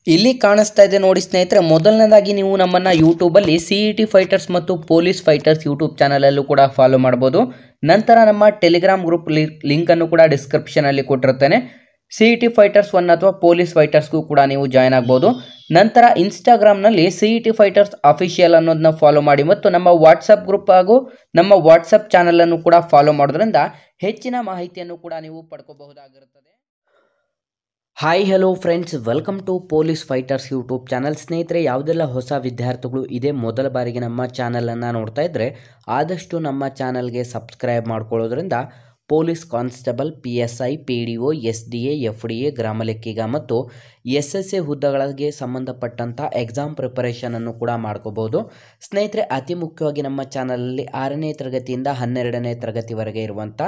ಇಲ್ಲಿ ಕಾಣಿಸ್ತಾ ಇದೆ ನೋಡಿ ಸ್ನೇಹಿತರೆ, ಮೊದಲನೇದಾಗಿ ನೀವು ನಮ್ಮನ್ನ ಯೂಟ್ಯೂಬಲ್ಲಿ CET ಫೈಟರ್ಸ್ ಮತ್ತು ಪೊಲೀಸ್ ಫೈಟರ್ಸ್ ಯೂಟ್ಯೂಬ್ ಚಾನಲಲ್ಲೂ ಕೂಡ ಫಾಲೋ ಮಾಡ್ಬೋದು. ನಂತರ ನಮ್ಮ ಟೆಲಿಗ್ರಾಮ್ ಗ್ರೂಪ್ ಲಿಂಕನ್ನು ಕೂಡ ಡಿಸ್ಕ್ರಿಪ್ಷನಲ್ಲಿ ಕೊಟ್ಟಿರ್ತೇನೆ. CET ಫೈಟರ್ಸ್ 1 ಅಥವಾ ಪೊಲೀಸ್ ಫೈಟರ್ಸ್ಗೂ ಕೂಡ ನೀವು ಜಾಯ್ನ್ ಆಗ್ಬೋದು. ನಂತರ ಇನ್ಸ್ಟಾಗ್ರಾಮ್ನಲ್ಲಿ CET ಫೈಟರ್ಸ್ ಅಫಿಷಿಯಲ್ ಅನ್ನೋದನ್ನ ಫಾಲೋ ಮಾಡಿ ಮತ್ತು ನಮ್ಮ ವಾಟ್ಸಪ್ ಗ್ರೂಪ್ ಹಾಗೂ ನಮ್ಮ ವಾಟ್ಸಪ್ ಚಾನಲನ್ನು ಕೂಡ ಫಾಲೋ ಮಾಡೋದ್ರಿಂದ ಹೆಚ್ಚಿನ ಮಾಹಿತಿಯನ್ನು ಕೂಡ ನೀವು ಪಡ್ಕೋಬಹುದಾಗಿರುತ್ತದೆ. Hi hello friends, welcome to police fighters YouTube channel. ಸ್ನೇಹಿತರೆ, ಯಾವುದೆಲ್ಲ ಹೊಸ ವಿದ್ಯಾರ್ಥಿಗಳು ಇದೇ ಮೊದಲ ಬಾರಿಗೆ ನಮ್ಮ ಚಾನಲನ್ನು ನೋಡ್ತಾ ಇದ್ದರೆ ಆದಷ್ಟು ನಮ್ಮ ಚಾನಲ್ಗೆ ಸಬ್ಸ್ಕ್ರೈಬ್ ಮಾಡ್ಕೊಳ್ಳೋದ್ರಿಂದ police constable, PSI, PDO, SDA, FDA, ಗ್ರಾಮ ಲೆಕ್ಕಿಗ ಮತ್ತು SSA ಹುದ್ದೆಗಳಿಗೆ ಸಂಬಂಧಪಟ್ಟಂಥ ಎಕ್ಸಾಮ್ ಪ್ರಿಪರೇಷನನ್ನು ಕೂಡ ಮಾಡ್ಕೋಬೋದು. ಸ್ನೇಹಿತರೆ, ಅತಿ ಮುಖ್ಯವಾಗಿ ನಮ್ಮ ಚಾನಲಲ್ಲಿ 6ನೇ ತರಗತಿಯಿಂದ 12ನೇ ತರಗತಿವರೆಗೆ ಇರುವಂಥ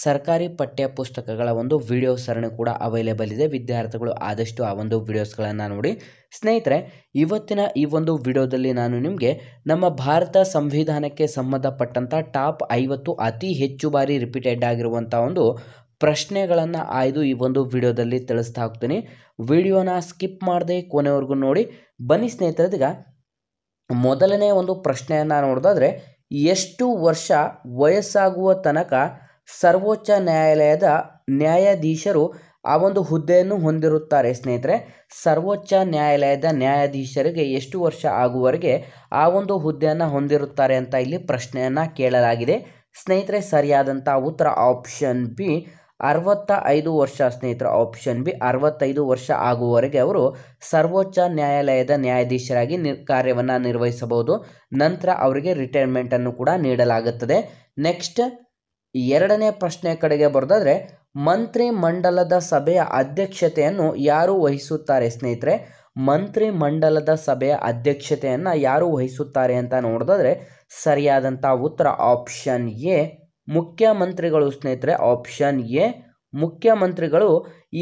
ಸರ್ಕಾರಿ ಪಠ್ಯ ಪುಸ್ತಕಗಳ ಒಂದು ವಿಡಿಯೋ ಸರಣಿ ಕೂಡ ಅವೈಲೇಬಲ್ ಇದೆ. ವಿದ್ಯಾರ್ಥಿಗಳು ಆದಷ್ಟು ಆ ಒಂದು ವಿಡಿಯೋಸ್ಗಳನ್ನು ನೋಡಿ. ಸ್ನೇಹಿತರೆ, ಇವತ್ತಿನ ಈ ಒಂದು ವಿಡಿಯೋದಲ್ಲಿ ನಾನು ನಿಮಗೆ ನಮ್ಮ ಭಾರತ ಸಂವಿಧಾನಕ್ಕೆ ಸಂಬಂಧಪಟ್ಟಂಥ ಟಾಪ್ 50 ಅತಿ ಹೆಚ್ಚು ಬಾರಿ ರಿಪೀಟೆಡ್ ಆಗಿರುವಂಥ ಒಂದು ಪ್ರಶ್ನೆಗಳನ್ನು ಆಯ್ದು ಈ ಒಂದು ವಿಡಿಯೋದಲ್ಲಿ ತಿಳಿಸ್ತಾ ಹೋಗ್ತೀನಿ. ವಿಡಿಯೋನ ಸ್ಕಿಪ್ ಮಾಡದೆ ಕೊನೆವರೆಗೂ ನೋಡಿ. ಬನ್ನಿ ಸ್ನೇಹಿತರೆ, ಈಗ ಮೊದಲನೇ ಒಂದು ಪ್ರಶ್ನೆಯನ್ನು ನೋಡೋದಾದರೆ, ಎಷ್ಟು ವರ್ಷ ವಯಸ್ಸಾಗುವ ತನಕ ಸರ್ವೋಚ್ಚ ನ್ಯಾಯಾಲಯದ ನ್ಯಾಯಾಧೀಶರು ಆ ಒಂದು ಹುದ್ದೆಯನ್ನು ಹೊಂದಿರುತ್ತಾರೆ? ಸ್ನೇಹಿತರೆ, ಸರ್ವೋಚ್ಚ ನ್ಯಾಯಾಲಯದ ನ್ಯಾಯಾಧೀಶರಿಗೆ ಎಷ್ಟು ವರ್ಷ ಆಗುವವರೆಗೆ ಆ ಒಂದು ಹುದ್ದೆಯನ್ನು ಹೊಂದಿರುತ್ತಾರೆ ಅಂತ ಇಲ್ಲಿ ಪ್ರಶ್ನೆಯನ್ನು ಕೇಳಲಾಗಿದೆ. ಸ್ನೇಹಿತರೆ, ಸರಿಯಾದಂಥ ಉತ್ತರ ಆಪ್ಷನ್ ಬಿ 65 ವರ್ಷ. ಸ್ನೇಹಿತರೆ, ಆಪ್ಷನ್ ಬಿ 65 ವರ್ಷ ಆಗುವವರೆಗೆ ಅವರು ಸರ್ವೋಚ್ಚ ನ್ಯಾಯಾಲಯದ ನ್ಯಾಯಾಧೀಶರಾಗಿ ಕಾರ್ಯವನ್ನು ನಿರ್ವಹಿಸಬಹುದು. ನಂತರ ಅವರಿಗೆ ರಿಟೈರ್ಮೆಂಟನ್ನು ಕೂಡ ನೀಡಲಾಗುತ್ತದೆ. ನೆಕ್ಸ್ಟ್, ಎರಡನೇ ಪ್ರಶ್ನೆ ಕಡೆಗೆ ಬರೋದಾದರೆ, ಮಂತ್ರಿ ಮಂಡಲದ ಸಭೆಯ ಅಧ್ಯಕ್ಷತೆಯನ್ನು ಯಾರು ವಹಿಸುತ್ತಾರೆ? ಸ್ನೇಹಿತರೆ, ಮಂತ್ರಿ ಮಂಡಲದ ಸಭೆಯ ಅಧ್ಯಕ್ಷತೆಯನ್ನು ಯಾರು ವಹಿಸುತ್ತಾರೆ ಅಂತ ನೋಡೋದಾದರೆ ಸರಿಯಾದಂಥ ಉತ್ತರ ಆಪ್ಷನ್ ಎ ಮುಖ್ಯಮಂತ್ರಿಗಳು. ಸ್ನೇಹಿತರೆ, ಆಪ್ಷನ್ ಎ ಮುಖ್ಯಮಂತ್ರಿಗಳು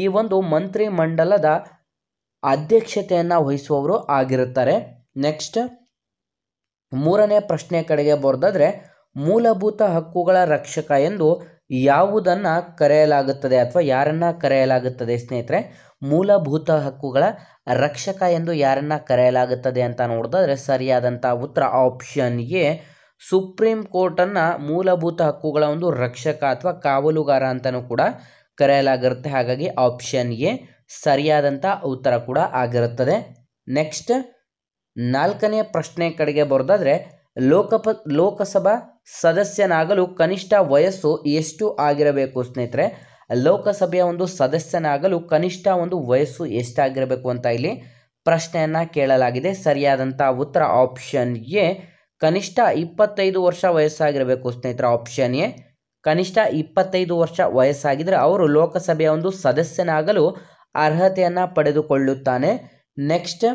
ಈ ಒಂದು ಮಂತ್ರಿ ಮಂಡಲದ ಅಧ್ಯಕ್ಷತೆಯನ್ನು ವಹಿಸುವವರು ಆಗಿರುತ್ತಾರೆ. ನೆಕ್ಸ್ಟ್, ಮೂರನೇ ಪ್ರಶ್ನೆ ಕಡೆಗೆ ಬರೋದಾದರೆ, ಮೂಲಭೂತ ಹಕ್ಕುಗಳ ರಕ್ಷಕ ಎಂದು ಯಾವುದನ್ನು ಕರೆಯಲಾಗುತ್ತದೆ ಅಥವಾ ಯಾರನ್ನ ಕರೆಯಲಾಗುತ್ತದೆ? ಸ್ನೇಹಿತರೆ, ಮೂಲಭೂತ ಹಕ್ಕುಗಳ ರಕ್ಷಕ ಎಂದು ಯಾರನ್ನ ಕರೆಯಲಾಗುತ್ತದೆ ಅಂತ ನೋಡಿದ್ರೆ ಸರಿಯಾದಂಥ ಉತ್ತರ ಆಪ್ಷನ್ ಎ ಸುಪ್ರೀಂ ಕೋರ್ಟನ್ನು ಮೂಲಭೂತ ಹಕ್ಕುಗಳ ಒಂದು ರಕ್ಷಕ ಅಥವಾ ಕಾವಲುಗಾರ ಅಂತಲೂ ಕೂಡ ಕರೆಯಲಾಗಿರುತ್ತೆ. ಹಾಗಾಗಿ ಆಪ್ಷನ್ ಎ ಸರಿಯಾದಂಥ ಉತ್ತರ ಕೂಡ ಆಗಿರುತ್ತದೆ. ನೆಕ್ಸ್ಟ್, ನಾಲ್ಕನೇ ಪ್ರಶ್ನೆ ಕಡೆಗೆ ಬರೋದಾದರೆ, ಲೋಕಸಭಾ ಸದಸ್ಯನಾಗಲು ಕನಿಷ್ಠ ವಯಸ್ಸು ಎಷ್ಟು ಆಗಿರಬೇಕು? ಸ್ನೇಹಿತರೆ, ಲೋಕಸಭೆಯ ಒಂದು ಸದಸ್ಯನಾಗಲು ಕನಿಷ್ಠ ಒಂದು ವಯಸ್ಸು ಎಷ್ಟಾಗಿರಬೇಕು ಅಂತ ಇಲ್ಲಿ ಪ್ರಶ್ನೆಯನ್ನು ಕೇಳಲಾಗಿದೆ. ಸರಿಯಾದಂಥ ಉತ್ತರ ಆಪ್ಷನ್ ಎ ಕನಿಷ್ಠ 25 ವರ್ಷ ವಯಸ್ಸಾಗಿರಬೇಕು. ಸ್ನೇಹಿತರೆ, ಆಪ್ಷನ್ ಎ ಕನಿಷ್ಠ 25 ವರ್ಷ ವಯಸ್ಸಾಗಿದ್ದರೆ ಅವರು ಲೋಕಸಭೆಯ ಒಂದು ಸದಸ್ಯನಾಗಲು ಅರ್ಹತೆಯನ್ನು ಪಡೆದುಕೊಳ್ಳುತ್ತಾನೆ. ನೆಕ್ಸ್ಟ್,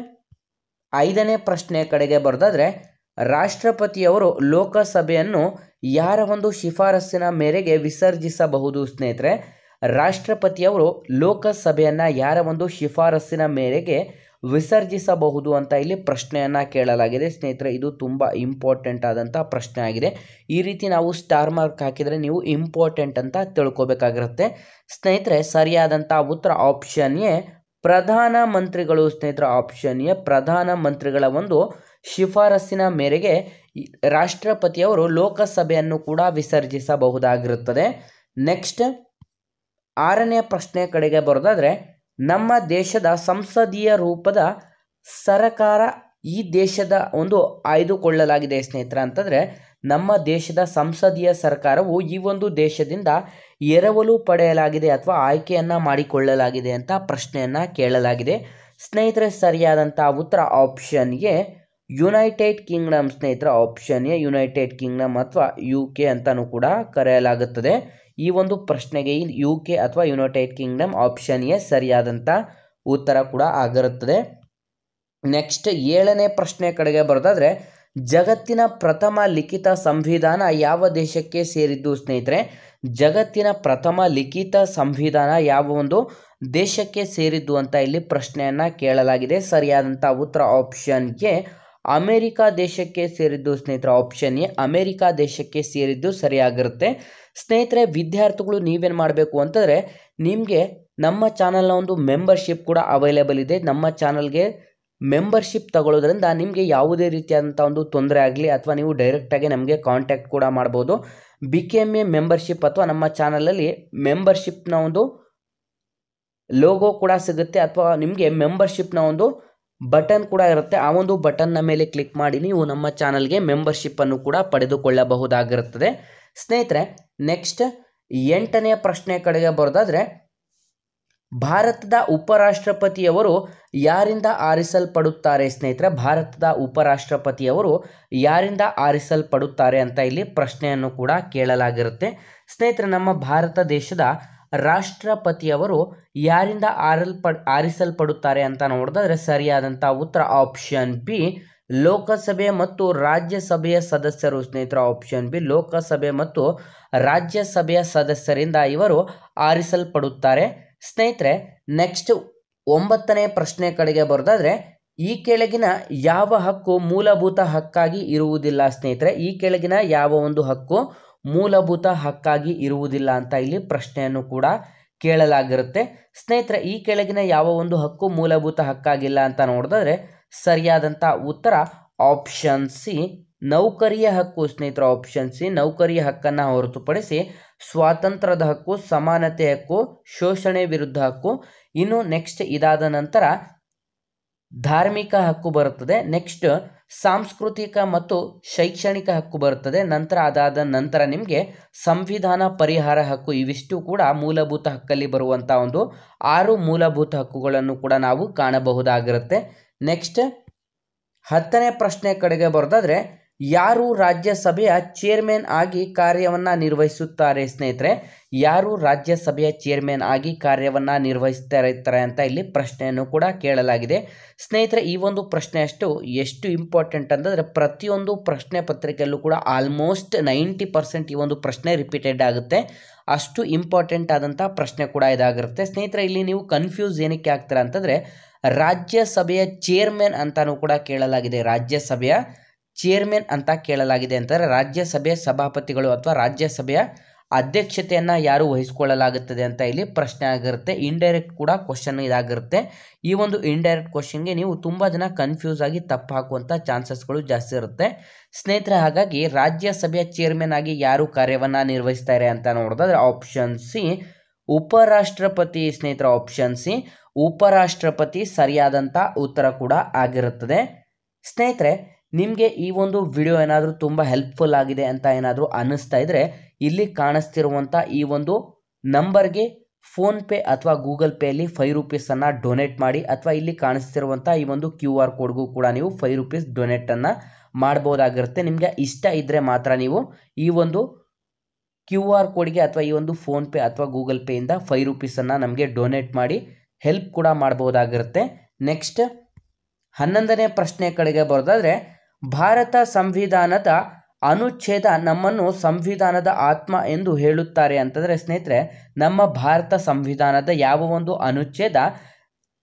ಐದನೇ ಪ್ರಶ್ನೆ ಕಡೆಗೆ ಬರೋದಾದರೆ, ರಾಷ್ಟ್ರಪತಿಯವರು ಲೋಕಸಭೆಯನ್ನು ಯಾರ ಒಂದು ಶಿಫಾರಸ್ಸಿನ ಮೇರೆಗೆ ವಿಸರ್ಜಿಸಬಹುದು? ಸ್ನೇಹಿತರೆ, ರಾಷ್ಟ್ರಪತಿಯವರು ಲೋಕಸಭೆಯನ್ನು ಯಾರ ಒಂದು ಶಿಫಾರಸ್ಸಿನ ಮೇರೆಗೆ ವಿಸರ್ಜಿಸಬಹುದು ಅಂತ ಇಲ್ಲಿ ಪ್ರಶ್ನೆಯನ್ನು ಕೇಳಲಾಗಿದೆ. ಸ್ನೇಹಿತರೆ, ಇದು ತುಂಬ ಇಂಪಾರ್ಟೆಂಟ್ ಆದಂಥ ಪ್ರಶ್ನೆ ಆಗಿದೆ. ಈ ರೀತಿ ನಾವು ಸ್ಟಾರ್ ಮಾರ್ಕ್ ಹಾಕಿದರೆ ನೀವು ಇಂಪಾರ್ಟೆಂಟ್ ಅಂತ ತಿಳ್ಕೊಬೇಕಾಗಿರುತ್ತೆ. ಸ್ನೇಹಿತರೆ, ಸರಿಯಾದಂಥ ಉತ್ತರ ಆಪ್ಷನ್ ಎ ಪ್ರಧಾನಮಂತ್ರಿಗಳು. ಸ್ನೇಹಿತರೆ, ಆಪ್ಷನ್ ಎ ಪ್ರಧಾನಮಂತ್ರಿಗಳ ಒಂದು ಶಿಫಾರಸ್ಸಿನ ಮೇರೆಗೆ ರಾಷ್ಟ್ರಪತಿಯವರು ಲೋಕಸಭೆಯನ್ನು ಕೂಡ ವಿಸರ್ಜಿಸಬಹುದಾಗಿರುತ್ತದೆ. ನೆಕ್ಸ್ಟ್, ಆರನೇ ಪ್ರಶ್ನೆ ಕಡೆಗೆ ಬರೋದಾದರೆ, ನಮ್ಮ ದೇಶದ ಸಂಸದೀಯ ರೂಪದ ಸರಕಾರ ಈ ದೇಶದ ಒಂದು ಆಯ್ದುಕೊಳ್ಳಲಾಗಿದೆ ಸ್ನೇಹಿತರೆ ಅಂತಂದರೆ ನಮ್ಮ ದೇಶದ ಸಂಸದೀಯ ಸರ್ಕಾರವು ಈ ಒಂದು ದೇಶದಿಂದ ಎರವಲು ಪಡೆಯಲಾಗಿದೆ ಅಥವಾ ಆಯ್ಕೆಯನ್ನು ಮಾಡಿಕೊಳ್ಳಲಾಗಿದೆ ಅಂತ ಪ್ರಶ್ನೆಯನ್ನು ಕೇಳಲಾಗಿದೆ. ಸ್ನೇಹಿತರೆ, ಸರಿಯಾದಂಥ ಉತ್ತರ ಆಪ್ಷನ್ ಎ ಯುನೈಟೆಡ್ ಕಿಂಗ್ಡಮ್. ಸ್ನೇಹಿತರೆ, ಆಪ್ಷನ್ ಎ ಯುನೈಟೆಡ್ ಕಿಂಗ್ಡಮ್ ಅಥವಾ UK ಅಂತಲೂ ಕೂಡ ಕರೆಯಲಾಗುತ್ತದೆ. ಈ ಒಂದು ಪ್ರಶ್ನೆಗೆ UK ಅಥವಾ ಯುನೈಟೆಡ್ ಕಿಂಗ್ಡಮ್ ಆಪ್ಷನ್ ಎ ಸರಿಯಾದಂಥ ಉತ್ತರ ಕೂಡ ಆಗಿರುತ್ತದೆ. ನೆಕ್ಸ್ಟ್, ಏಳನೇ ಪ್ರಶ್ನೆ ಕಡೆಗೆ ಬರೋದಾದರೆ, ಜಗತ್ತಿನ ಪ್ರಥಮ ಲಿಖಿತ ಸಂವಿಧಾನ ಯಾವ ದೇಶಕ್ಕೆ ಸೇರಿದ್ದು? ಸ್ನೇಹಿತರೆ, ಜಗತ್ತಿನ ಪ್ರಥಮ ಲಿಖಿತ ಸಂವಿಧಾನ ಯಾವ ಒಂದು ದೇಶಕ್ಕೆ ಸೇರಿದ್ದು ಅಂತ ಇಲ್ಲಿ ಪ್ರಶ್ನೆಯನ್ನು ಕೇಳಲಾಗಿದೆ. ಸರಿಯಾದಂಥ ಉತ್ತರ ಆಪ್ಷನ್ ಎ ಅಮೆರಿಕ ದೇಶಕ್ಕೆ ಸೇರಿದ್ದು. ಸ್ನೇಹಿತರೆ, ಆಪ್ಷನ್ ಎ ಅಮೆರಿಕ ದೇಶಕ್ಕೆ ಸೇರಿದ್ದು ಸರಿಯಾಗಿರುತ್ತೆ. ಸ್ನೇಹಿತರೆ, ವಿದ್ಯಾರ್ಥಿಗಳು ನೀವೇನು ಮಾಡಬೇಕು ಅಂತಂದರೆ ನಿಮಗೆ ನಮ್ಮ ಚಾನಲ್ನ ಒಂದು ಮೆಂಬರ್ಶಿಪ್ ಕೂಡ ಅವೈಲೇಬಲ್ ಇದೆ. ನಮ್ಮ ಚಾನಲ್ಗೆ ಮೆಂಬರ್ಶಿಪ್ ತಗೊಳ್ಳೋದ್ರಿಂದ ನಿಮಗೆ ಯಾವುದೇ ರೀತಿಯಾದಂಥ ಒಂದು ತೊಂದರೆ ಆಗಲಿ ಅಥವಾ ನೀವು ಡೈರೆಕ್ಟಾಗಿ ನಮಗೆ ಕಾಂಟ್ಯಾಕ್ಟ್ ಕೂಡ ಮಾಡ್ಬೋದು. BKMA ಮೆಂಬರ್ಶಿಪ್ ಅಥವಾ ನಮ್ಮ ಚಾನಲಲ್ಲಿ ಮೆಂಬರ್ಶಿಪ್ನ ಒಂದು ಲೋಗೋ ಕೂಡ ಸಿಗುತ್ತೆ ಅಥವಾ ನಿಮಗೆ ಮೆಂಬರ್ಶಿಪ್ನ ಒಂದು ಬಟನ್ ಕೂಡ ಇರುತ್ತೆ. ಆ ಒಂದು ಬಟನ್ನ ಮೇಲೆ ಕ್ಲಿಕ್ ಮಾಡಿ ನೀವು ನಮ್ಮ ಚಾನಲ್ಗೆ ಮೆಂಬರ್ಶಿಪ್ಪನ್ನು ಕೂಡ ಪಡೆದುಕೊಳ್ಳಬಹುದಾಗಿರುತ್ತದೆ. ಸ್ನೇಹಿತರೆ, ನೆಕ್ಸ್ಟ್ 8ನೇ ಪ್ರಶ್ನೆ ಕಡೆಗೆ ಬರೋದಾದರೆ, ಭಾರತದ ಉಪರಾಷ್ಟ್ರಪತಿಯವರು ಯಾರಿಂದ ಆರಿಸಲ್ಪಡುತ್ತಾರೆ? ಸ್ನೇಹಿತರೆ, ಭಾರತದ ಉಪರಾಷ್ಟ್ರಪತಿಯವರು ಯಾರಿಂದ ಆರಿಸಲ್ಪಡುತ್ತಾರೆ ಅಂತ ಇಲ್ಲಿ ಪ್ರಶ್ನೆಯನ್ನು ಕೂಡ ಕೇಳಲಾಗಿರುತ್ತೆ. ಸ್ನೇಹಿತರೆ, ನಮ್ಮ ಭಾರತ ದೇಶದ ರಾಷ್ಟ್ರಪತಿಯವರು ಯಾರಿಂದ ಆರಿಸಲ್ಪಡುತ್ತಾರೆ ಅಂತ ನೋಡಿದ್ರೆ ಸರಿಯಾದಂಥ ಉತ್ತರ ಆಪ್ಷನ್ ಬಿ, ಲೋಕಸಭೆ ಮತ್ತು ರಾಜ್ಯಸಭೆಯ ಸದಸ್ಯರು. ಸ್ನೇಹಿತರೆ, ಆಪ್ಷನ್ ಬಿ, ಲೋಕಸಭೆ ಮತ್ತು ರಾಜ್ಯಸಭೆಯ ಸದಸ್ಯರಿಂದ ಇವರು ಆರಿಸಲ್ಪಡುತ್ತಾರೆ. ಸ್ನೇಹಿತರೆ, ನೆಕ್ಸ್ಟ್ 9ನೇ ಪ್ರಶ್ನೆ ಕಡೆಗೆ ಬರೋದಾದ್ರೆ, ಈ ಕೆಳಗಿನ ಯಾವ ಹಕ್ಕು ಮೂಲಭೂತ ಹಕ್ಕಾಗಿ ಇರುವುದಿಲ್ಲ? ಸ್ನೇಹಿತರೆ, ಈ ಕೆಳಗಿನ ಯಾವ ಒಂದು ಹಕ್ಕು ಮೂಲಭೂತ ಹಕ್ಕಾಗಿ ಇರುವುದಿಲ್ಲ ಅಂತ ಇಲ್ಲಿ ಪ್ರಶ್ನೆಯನ್ನು ಕೂಡ ಕೇಳಲಾಗಿರುತ್ತೆ. ಸ್ನೇಹಿತರೆ, ಈ ಕೆಳಗಿನ ಯಾವ ಒಂದು ಹಕ್ಕು ಮೂಲಭೂತ ಹಕ್ಕಾಗಿಲ್ಲ ಅಂತ ನೋಡಿದ್ರೆ ಸರಿಯಾದಂಥ ಉತ್ತರ ಆಪ್ಷನ್ ಸಿ, ನೌಕರಿಯ ಹಕ್ಕು. ಸ್ನೇಹಿತರೆ, ಆಪ್ಷನ್ ಸಿ, ನೌಕರಿಯ ಹಕ್ಕನ್ನು ಹೊರತುಪಡಿಸಿ ಸ್ವಾತಂತ್ರ್ಯದ ಹಕ್ಕು, ಸಮಾನತೆ ಹಕ್ಕು, ಶೋಷಣೆ ವಿರುದ್ಧ ಹಕ್ಕು, ಇನ್ನು ನೆಕ್ಸ್ಟ್ ಇದಾದ ನಂತರ ಧಾರ್ಮಿಕ ಹಕ್ಕು ಬರುತ್ತದೆ. ನೆಕ್ಸ್ಟ್ ಸಾಂಸ್ಕೃತಿಕ ಮತ್ತು ಶೈಕ್ಷಣಿಕ ಹಕ್ಕು ಬರುತ್ತದೆ. ನಂತರ ಅದಾದ ನಂತರ ನಿಮಗೆ ಸಂವಿಧಾನ ಪರಿಹಾರ ಹಕ್ಕು. ಇವಿಷ್ಟು ಕೂಡ ಮೂಲಭೂತ ಹಕ್ಕಲ್ಲಿ ಬರುವಂಥ ಒಂದು 6 ಮೂಲಭೂತ ಹಕ್ಕುಗಳನ್ನು ಕೂಡ ನಾವು ಕಾಣಬಹುದಾಗಿರುತ್ತೆ. ನೆಕ್ಸ್ಟ್ 10ನೇ ಪ್ರಶ್ನೆ ಕಡೆಗೆ ಬರೋದಾದ್ರೆ, ಯಾರು ರಾಜ್ಯಸಭೆಯ ಚೇರ್ಮನ್ ಆಗಿ ಕಾರ್ಯವನ್ನು ನಿರ್ವಹಿಸುತ್ತಾರೆ? ಸ್ನೇಹಿತರೆ, ಯಾರು ರಾಜ್ಯಸಭೆಯ ಚೇರ್ಮನ್ ಆಗಿ ಕಾರ್ಯವನ್ನು ನಿರ್ವಹಿಸ್ತಾರೆ ಅಂತ ಇಲ್ಲಿ ಪ್ರಶ್ನೆಯನ್ನು ಕೂಡ ಕೇಳಲಾಗಿದೆ. ಸ್ನೇಹಿತರೆ, ಈ ಒಂದು ಪ್ರಶ್ನೆ ಎಷ್ಟು ಇಂಪಾರ್ಟೆಂಟ್ ಅಂತಂದರೆ ಪ್ರತಿಯೊಂದು ಪ್ರಶ್ನೆ ಪತ್ರಿಕೆಯಲ್ಲೂ ಕೂಡ ಆಲ್ಮೋಸ್ಟ್ 90% ಈ ಒಂದು ಪ್ರಶ್ನೆ ರಿಪೀಟೆಡ್ ಆಗುತ್ತೆ. ಅಷ್ಟು ಇಂಪಾರ್ಟೆಂಟ್ ಆದಂಥ ಪ್ರಶ್ನೆ ಕೂಡ ಇದಾಗಿರುತ್ತೆ. ಸ್ನೇಹಿತರೆ, ಇಲ್ಲಿ ನೀವು ಕನ್ಫ್ಯೂಸ್ ಏನಕ್ಕೆ ಆಗ್ತೀರಾ ಅಂತಂದರೆ ರಾಜ್ಯಸಭೆಯ ಚೇರ್ಮನ್ ಅಂತಾನೂ ಕೂಡ ಕೇಳಲಾಗಿದೆ. ರಾಜ್ಯಸಭೆಯ ಚೇರ್ಮನ್ ಅಂತ ಕೇಳಲಾಗಿದೆ ಅಂತಾರೆ. ರಾಜ್ಯಸಭೆಯ ಸಭಾಪತಿಗಳು ಅಥವಾ ರಾಜ್ಯಸಭೆಯ ಅಧ್ಯಕ್ಷತೆಯನ್ನು ಯಾರು ವಹಿಸಿಕೊಳ್ಳಲಾಗುತ್ತದೆ ಅಂತ ಇಲ್ಲಿ ಪ್ರಶ್ನೆ ಆಗಿರುತ್ತೆ. ಇಂಡೈರೆಕ್ಟ್ ಕೂಡ ಕ್ವಶನ್ ಇದಾಗಿರುತ್ತೆ. ಈ ಒಂದು ಇಂಡೈರೆಕ್ಟ್ ಕ್ವಶನ್ಗೆ ನೀವು ತುಂಬ ಜನ ಕನ್ಫ್ಯೂಸ್ ಆಗಿ ತಪ್ಪು ಹಾಕುವಂಥ ಚಾನ್ಸಸ್ಗಳು ಜಾಸ್ತಿ ಇರುತ್ತೆ. ಸ್ನೇಹಿತರೆ, ಹಾಗಾಗಿ ರಾಜ್ಯಸಭೆಯ ಚೇರ್ಮನ್ ಆಗಿ ಯಾರು ಕಾರ್ಯವನ್ನು ನಿರ್ವಹಿಸ್ತಾರೆ ಅಂತ ನೋಡಿದ್ರೆ ಆಪ್ಷನ್ ಸಿ, ಉಪರಾಷ್ಟ್ರಪತಿ. ಸ್ನೇಹಿತರೆ, ಆಪ್ಷನ್ ಸಿ, ಉಪರಾಷ್ಟ್ರಪತಿ ಸರಿಯಾದಂಥ ಉತ್ತರ ಕೂಡ ಆಗಿರುತ್ತದೆ. ಸ್ನೇಹಿತರೆ, ನಿಮಗೆ ಈ ಒಂದು ವಿಡಿಯೋ ಏನಾದರೂ ತುಂಬ ಹೆಲ್ಪ್ಫುಲ್ ಆಗಿದೆ ಅಂತ ಏನಾದರೂ ಅನ್ನಿಸ್ತಾ ಇದ್ದರೆ ಇಲ್ಲಿ ಕಾಣಿಸ್ತಿರುವಂಥ ಈ ಒಂದು ನಂಬರ್ಗೆ ಫೋನ್ಪೇ ಅಥವಾ ಗೂಗಲ್ ಪೇಯಲ್ಲಿ 5 ರೂಪೀಸನ್ನು ಡೊನೇಟ್ ಮಾಡಿ, ಅಥವಾ ಇಲ್ಲಿ ಕಾಣಿಸ್ತಿರುವಂಥ ಈ ಒಂದು QR ಕೋಡ್ಗೂ ಕೂಡ ನೀವು 5 ರೂಪೀಸ್ ಡೊನೇಟನ್ನು ಮಾಡ್ಬೋದಾಗಿರುತ್ತೆ. ನಿಮಗೆ ಇಷ್ಟ ಇದ್ದರೆ ಮಾತ್ರ ನೀವು ಈ ಒಂದು QR ಕೋಡ್ಗೆ ಅಥವಾ ಈ ಒಂದು ಫೋನ್ಪೇ ಅಥವಾ ಗೂಗಲ್ ಪೇಯಿಂದ 5 ರೂಪೀಸನ್ನು ನಮಗೆ ಡೊನೇಟ್ ಮಾಡಿ ಹೆಲ್ಪ್ ಕೂಡ ಮಾಡ್ಬೋದಾಗಿರುತ್ತೆ. ನೆಕ್ಸ್ಟ್ 11ನೇ ಪ್ರಶ್ನೆ ಕಡೆಗೆ ಬರೋದಾದರೆ, ಭಾರತ ಸಂವಿಧಾನದ ಅನುಚ್ಛೇದ ನಮ್ಮನ್ನು ಸಂವಿಧಾನದ ಆತ್ಮ ಎಂದು ಹೇಳುತ್ತಾರೆ ಅಂತಂದರೆ ಸ್ನೇಹಿತರೆ, ನಮ್ಮ ಭಾರತ ಸಂವಿಧಾನದ ಯಾವ ಒಂದು ಅನುಚ್ಛೇದ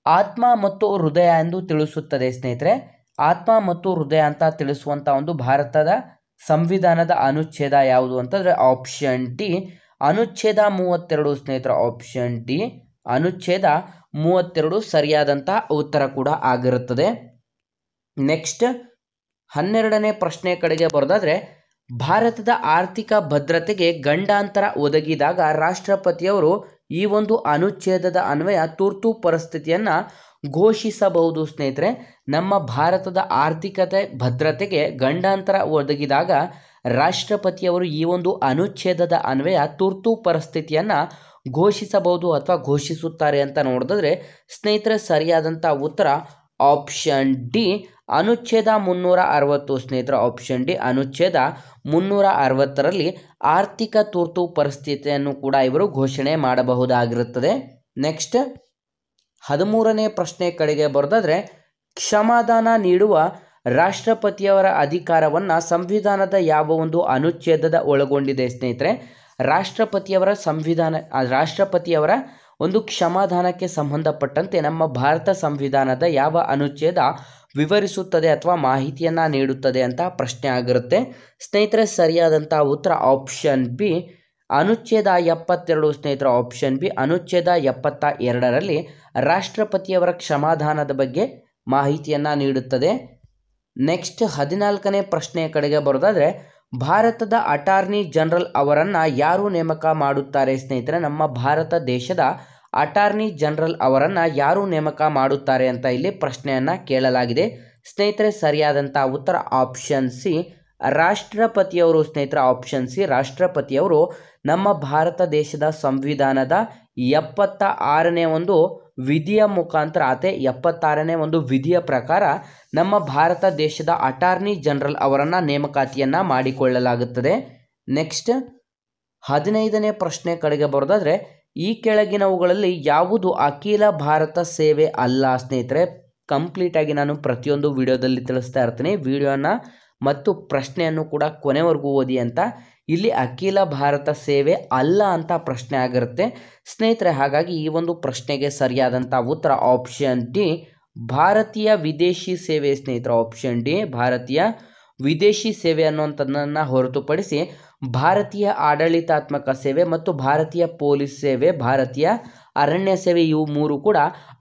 ಆತ್ಮ ಮತ್ತು ಹೃದಯ ಎಂದು ತಿಳಿಸುತ್ತದೆ? ಸ್ನೇಹಿತರೆ, ಆತ್ಮ ಮತ್ತು ಹೃದಯ ಅಂತ ತಿಳಿಸುವಂಥ ಒಂದು ಭಾರತದ ಸಂವಿಧಾನದ ಅನುಚ್ಛೇದ ಯಾವುದು ಅಂತಂದರೆ ಆಪ್ಷನ್ ಡಿ, ಅನುಚ್ಛೇದ 32. ಸ್ನೇಹಿತರೆ, ಆಪ್ಷನ್ ಡಿ, ಅನುಚ್ಛೇದ 32 ಸರಿಯಾದಂಥ ಉತ್ತರ ಕೂಡ ಆಗಿರುತ್ತದೆ. ನೆಕ್ಸ್ಟ್ 12ನೇ ಪ್ರಶ್ನೆ ಕಡೆಗೆ ಬರೋದಾದರೆ, ಭಾರತದ ಆರ್ಥಿಕ ಭದ್ರತೆಗೆ ಗಂಡಾಂತರ ಒದಗಿದಾಗ ರಾಷ್ಟ್ರಪತಿಯವರು ಈ ಒಂದು ಅನುಚ್ಛೇದದ ಅನ್ವಯ ತುರ್ತು ಪರಿಸ್ಥಿತಿಯನ್ನು ಘೋಷಿಸಬಹುದು. ಸ್ನೇಹಿತರೆ, ನಮ್ಮ ಭಾರತದ ಆರ್ಥಿಕತೆ ಭದ್ರತೆಗೆ ಗಂಡಾಂತರ ಒದಗಿದಾಗ ರಾಷ್ಟ್ರಪತಿಯವರು ಈ ಒಂದು ಅನುಚ್ಛೇದದ ಅನ್ವಯ ತುರ್ತು ಪರಿಸ್ಥಿತಿಯನ್ನು ಘೋಷಿಸಬಹುದು ಅಥವಾ ಘೋಷಿಸುತ್ತಾರೆ ಅಂತ ನೋಡಿದ್ರೆ ಸ್ನೇಹಿತರೆ ಸರಿಯಾದಂಥ ಉತ್ತರ ಆಪ್ಷನ್ ಡಿ, ಅನುಚ್ಛೇದ 360. ಸ್ನೇಹಿತರೆ, ಆಪ್ಷನ್ ಡಿ, ಅನುಚ್ಛೇದ 360ರಲ್ಲಿ ಆರ್ಥಿಕ ತುರ್ತು ಪರಿಸ್ಥಿತಿಯನ್ನು ಕೂಡ ಇವರು ಘೋಷಣೆ ಮಾಡಬಹುದಾಗಿರುತ್ತದೆ. ನೆಕ್ಸ್ಟ್ 13ನೇ ಪ್ರಶ್ನೆ ಕಡೆಗೆ ಬರೋದಾದರೆ, ಕ್ಷಮಾದಾನ ನೀಡುವ ರಾಷ್ಟ್ರಪತಿಯವರ ಅಧಿಕಾರವನ್ನು ಸಂವಿಧಾನದ ಯಾವ ಒಂದು ಅನುಚ್ಛೇದದ ಒಳಗೊಂಡಿದೆ? ಸ್ನೇಹಿತರೆ, ರಾಷ್ಟ್ರಪತಿಯವರ ಒಂದು ಕ್ಷಮಾದಾನಕ್ಕೆ ಸಂಬಂಧಪಟ್ಟಂತೆ ನಮ್ಮ ಭಾರತ ಸಂವಿಧಾನದ ಯಾವ ಅನುಚ್ಛೇದ ವಿವರಿಸುತ್ತದೆ ಅಥವಾ ಮಾಹಿತಿಯನ್ನು ನೀಡುತ್ತದೆ ಅಂತ ಪ್ರಶ್ನೆ ಆಗಿರುತ್ತೆ. ಸ್ನೇಹಿತರೆ, ಸರಿಯಾದಂಥ ಉತ್ತರ ಆಪ್ಷನ್ ಬಿ, ಅನುಚ್ಛೇದ 72 ಸ್ನೇಹಿತರ ಆಪ್ಷನ್ ಬಿ ಅನುಚ್ಛೇದ 72ರಲ್ಲಿ ರಾಷ್ಟ್ರಪತಿಯವರ ಕ್ಷಮಾದಾನದ ಬಗ್ಗೆ ಮಾಹಿತಿಯನ್ನು ನೀಡುತ್ತದೆ. ನೆಕ್ಸ್ಟ್ 14ನೇ ಪ್ರಶ್ನೆಯ ಕಡೆಗೆ ಬರೋದಾದರೆ ಭಾರತದ ಅಟಾರ್ನಿ ಜನರಲ್ ಅವರನ್ನು ಯಾರು ನೇಮಕ ಮಾಡುತ್ತಾರೆ ಸ್ನೇಹಿತರೆ? ನಮ್ಮ ಭಾರತ ದೇಶದ ಅಟಾರ್ನಿ ಜನರಲ್ ಅವರನ್ನು ಯಾರು ನೇಮಕ ಮಾಡುತ್ತಾರೆ ಅಂತ ಇಲ್ಲಿ ಪ್ರಶ್ನೆಯನ್ನು ಕೇಳಲಾಗಿದೆ. ಸ್ನೇಹಿತರೆ ಸರಿಯಾದಂಥ ಉತ್ತರ ಆಪ್ಷನ್ ಸಿ ರಾಷ್ಟ್ರಪತಿಯವರು. ಸ್ನೇಹಿತರ ಆಪ್ಷನ್ ಸಿ ರಾಷ್ಟ್ರಪತಿಯವರು ನಮ್ಮ ಭಾರತ ದೇಶದ ಸಂವಿಧಾನದ 76ನೇ ಒಂದು ವಿಧಿಯ ಮುಖಾಂತರ 76ನೇ ಒಂದು ವಿಧಿಯ ಪ್ರಕಾರ ನಮ್ಮ ಭಾರತ ದೇಶದ ಅಟಾರ್ನಿ ಜನರಲ್ ಅವರನ್ನು ನೇಮಕಾತಿಯನ್ನು ಮಾಡಿಕೊಳ್ಳಲಾಗುತ್ತದೆ. ನೆಕ್ಸ್ಟ್ 15ನೇ ಪ್ರಶ್ನೆ ಕಡೆಗೆ ಬರೋದಾದರೆ ಈ ಕೆಳಗಿನವುಗಳಲ್ಲಿ ಯಾವುದು ಅಖಿಲ ಭಾರತ ಸೇವೆ ಅಲ್ಲ? ಸ್ನೇಹಿತರೆ ಕಂಪ್ಲೀಟಾಗಿ ನಾನು ಪ್ರತಿಯೊಂದು ವಿಡಿಯೋದಲ್ಲಿ ತಿಳಿಸ್ತಾ ಇರ್ತೀನಿ. ವಿಡಿಯೋನ ಮತ್ತು ಪ್ರಶ್ನೆಯನ್ನು ಕೂಡ ಕೊನೆವರೆಗೂ ಓದಿ ಅಂತ. ಇಲ್ಲಿ ಅಖಿಲ ಭಾರತ ಸೇವೆ ಅಲ್ಲ ಅಂತ ಪ್ರಶ್ನೆ ಆಗಿರುತ್ತೆ ಸ್ನೇಹಿತರೆ. ಹಾಗಾಗಿ ಈ ಒಂದು ಪ್ರಶ್ನೆಗೆ ಸರಿಯಾದಂಥ ಉತ್ತರ ಆಪ್ಷನ್ ಡಿ ಭಾರತೀಯ ವಿದೇಶಿ ಸೇವೆ ಸ್ನೇಹಿತರೆ. ಆಪ್ಷನ್ ಡಿ ಭಾರತೀಯ ವಿದೇಶಿ ಸೇವೆ ಅನ್ನುವಂಥದ್ದನ್ನು ಹೊರತುಪಡಿಸಿ ಭಾರತೀಯ ಆಡಳಿತಾತ್ಮಕ ಸೇವೆ ಮತ್ತು ಭಾರತೀಯ ಪೊಲೀಸ್ ಸೇವೆ, ಭಾರತೀಯ ಅರಣ್ಯ ಸೇವೆ ಇವು ಮೂರು ಕೂಡ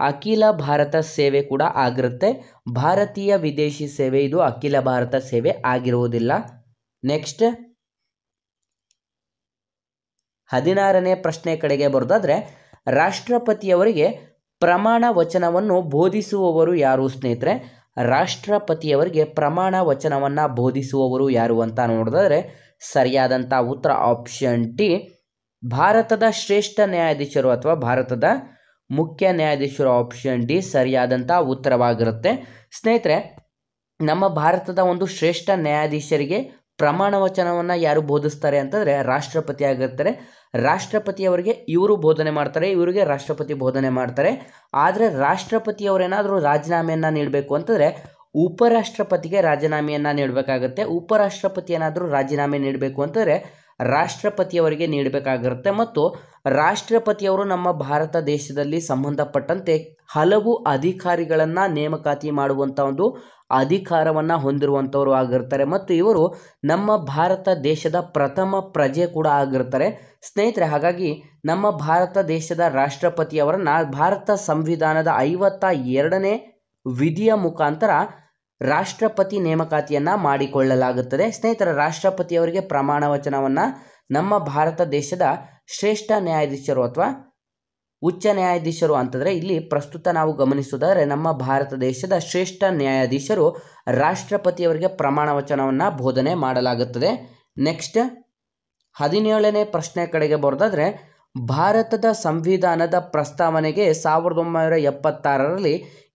ಅಖಿಲ ಭಾರತ ಸೇವೆ ಕೂಡ ಆಗಿರುತ್ತೆ. ಭಾರತೀಯ ವಿದೇಶಿ ಸೇವೆ ಇದು ಅಖಿಲ ಭಾರತ ಸೇವೆ ಆಗಿರುವುದಿಲ್ಲ. ನೆಕ್ಸ್ಟ್ 16ನೇ ಪ್ರಶ್ನೆ ಕಡೆಗೆ ಬರೋದಾದರೆ ರಾಷ್ಟ್ರಪತಿಯವರಿಗೆ ಪ್ರಮಾಣ ವಚನವನ್ನು ಬೋಧಿಸುವವರು ಯಾರು ಸ್ನೇಹಿತರೆ? ರಾಷ್ಟ್ರಪತಿಯವರಿಗೆ ಪ್ರಮಾಣ ವಚನವನ್ನು ಬೋಧಿಸುವವರು ಯಾರು ಅಂತ ನೋಡಿದ್ರೆ ಸರಿಯಾದಂಥ ಉತ್ತರ ಆಪ್ಷನ್ ಡಿ ಭಾರತದ ಶ್ರೇಷ್ಠ ನ್ಯಾಯಾಧೀಶರು ಅಥವಾ ಭಾರತದ ಮುಖ್ಯ ನ್ಯಾಯಾಧೀಶರು. ಆಪ್ಷನ್ ಡಿ ಸರಿಯಾದಂಥ ಉತ್ತರವಾಗಿರುತ್ತೆ. ಸ್ನೇಹಿತರೆ ನಮ್ಮ ಭಾರತದ ಒಂದು ಶ್ರೇಷ್ಠ ನ್ಯಾಯಾಧೀಶರಿಗೆ ಪ್ರಮಾಣ ವಚನವನ್ನು ಯಾರು ಬೋಧಿಸ್ತಾರೆ ಅಂತಂದರೆ ರಾಷ್ಟ್ರಪತಿ ಆಗಿರ್ತಾರೆ. ರಾಷ್ಟ್ರಪತಿಯವರಿಗೆ ಇವರು ಬೋಧನೆ ಮಾಡ್ತಾರೆ, ಇವರಿಗೆ ರಾಷ್ಟ್ರಪತಿ ಬೋಧನೆ ಮಾಡ್ತಾರೆ. ಆದರೆ ರಾಷ್ಟ್ರಪತಿಯವರೇನಾದರೂ ರಾಜೀನಾಮೆಯನ್ನು ನೀಡಬೇಕು ಅಂತಂದರೆ ಉಪರಾಷ್ಟ್ರಪತಿಗೆ ರಾಜೀನಾಮೆಯನ್ನು ನೀಡಬೇಕಾಗುತ್ತೆ. ಉಪರಾಷ್ಟ್ರಪತಿ ಏನಾದರೂ ರಾಜೀನಾಮೆ ನೀಡಬೇಕು ಅಂತಂದರೆ ರಾಷ್ಟ್ರಪತಿಯವರಿಗೆ ನೀಡಬೇಕಾಗಿರುತ್ತೆ. ಮತ್ತು ರಾಷ್ಟ್ರಪತಿಯವರು ನಮ್ಮ ಭಾರತ ದೇಶದಲ್ಲಿ ಸಂಬಂಧಪಟ್ಟಂತೆ ಹಲವು ಅಧಿಕಾರಿಗಳನ್ನು ನೇಮಕಾತಿ ಮಾಡುವಂಥ ಒಂದು ಅಧಿಕಾರವನ್ನು ಹೊಂದಿರುವಂಥವರು ಆಗಿರ್ತಾರೆ. ಮತ್ತು ಇವರು ನಮ್ಮ ಭಾರತ ದೇಶದ ಪ್ರಥಮ ಪ್ರಜೆ ಕೂಡ ಆಗಿರ್ತಾರೆ ಸ್ನೇಹಿತರೆ. ಹಾಗಾಗಿ ನಮ್ಮ ಭಾರತ ದೇಶದ ರಾಷ್ಟ್ರಪತಿಯವರನ್ನು ಭಾರತ ಸಂವಿಧಾನದ 52ನೇ ವಿಧಿಯ ಮುಖಾಂತರ ರಾಷ್ಟ್ರಪತಿ ನೇಮಕಾತಿಯನ್ನು ಮಾಡಿಕೊಳ್ಳಲಾಗುತ್ತದೆ. ಸ್ನೇಹಿತರ ರಾಷ್ಟ್ರಪತಿಯವರಿಗೆ ಪ್ರಮಾಣ ವಚನವನ್ನು ನಮ್ಮ ಭಾರತ ದೇಶದ ಶ್ರೇಷ್ಠ ನ್ಯಾಯಾಧೀಶರು ಅಥವಾ ಉಚ್ಚ ನ್ಯಾಯಾಧೀಶರು ಅಂತಂದರೆ ಇಲ್ಲಿ ಪ್ರಸ್ತುತ ನಾವು ಗಮನಿಸುವುದಾದರೆ ನಮ್ಮ ಭಾರತ ದೇಶದ ಶ್ರೇಷ್ಠ ನ್ಯಾಯಾಧೀಶರು ರಾಷ್ಟ್ರಪತಿಯವರಿಗೆ ಪ್ರಮಾಣ ವಚನವನ್ನು ಬೋಧನೆ ಮಾಡಲಾಗುತ್ತದೆ. ನೆಕ್ಸ್ಟ್ 17ನೇ ಪ್ರಶ್ನೆ ಕಡೆಗೆ ಬರೋದಾದರೆ ಭಾರತದ ಸಂವಿಧಾನದ ಪ್ರಸ್ತಾವನೆಗೆ 1976ರಲ್ಲಿ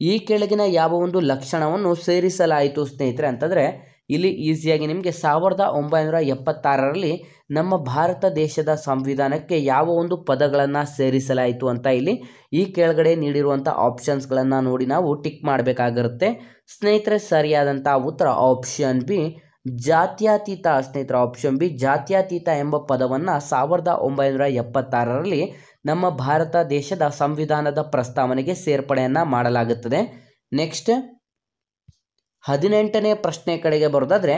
ಈ ಕೆಳಗಿನ ಯಾವ ಒಂದು ಲಕ್ಷಣವನ್ನು ಸೇರಿಸಲಾಯಿತು ಸ್ನೇಹಿತರೆ ಅಂತಂದರೆ ಇಲ್ಲಿ ಈಸಿಯಾಗಿ ನಿಮಗೆ 1976ರಲ್ಲಿ ನಮ್ಮ ಭಾರತ ದೇಶದ ಸಂವಿಧಾನಕ್ಕೆ ಯಾವ ಒಂದು ಪದಗಳನ್ನು ಸೇರಿಸಲಾಯಿತು ಅಂತ ಇಲ್ಲಿ ಈ ಕೆಳಗಡೆ ನೀಡಿರುವಂಥ ಆಪ್ಷನ್ಸ್ಗಳನ್ನು ನೋಡಿ ನಾವು ಟಿಕ್ ಮಾಡಬೇಕಾಗಿರುತ್ತೆ ಸ್ನೇಹಿತರೆ. ಸರಿಯಾದಂಥ ಉತ್ತರ ಆಪ್ಷನ್ ಬಿ ಜಾತ್ಯತೀತ ಸ್ನೇಹಿತರೆ. ಆಪ್ಷನ್ ಬಿ ಜಾತ್ಯತೀತ ಎಂಬ ಪದವನ್ನು 1976ರಲ್ಲಿ ನಮ್ಮ ಭಾರತ ದೇಶದ ಸಂವಿಧಾನದ ಪ್ರಸ್ತಾವನೆಗೆ ಸೇರ್ಪಡೆಯನ್ನು ಮಾಡಲಾಗುತ್ತದೆ. ನೆಕ್ಸ್ಟ್ 18ನೇ ಪ್ರಶ್ನೆ ಕಡೆಗೆ ಬರೋದಾದರೆ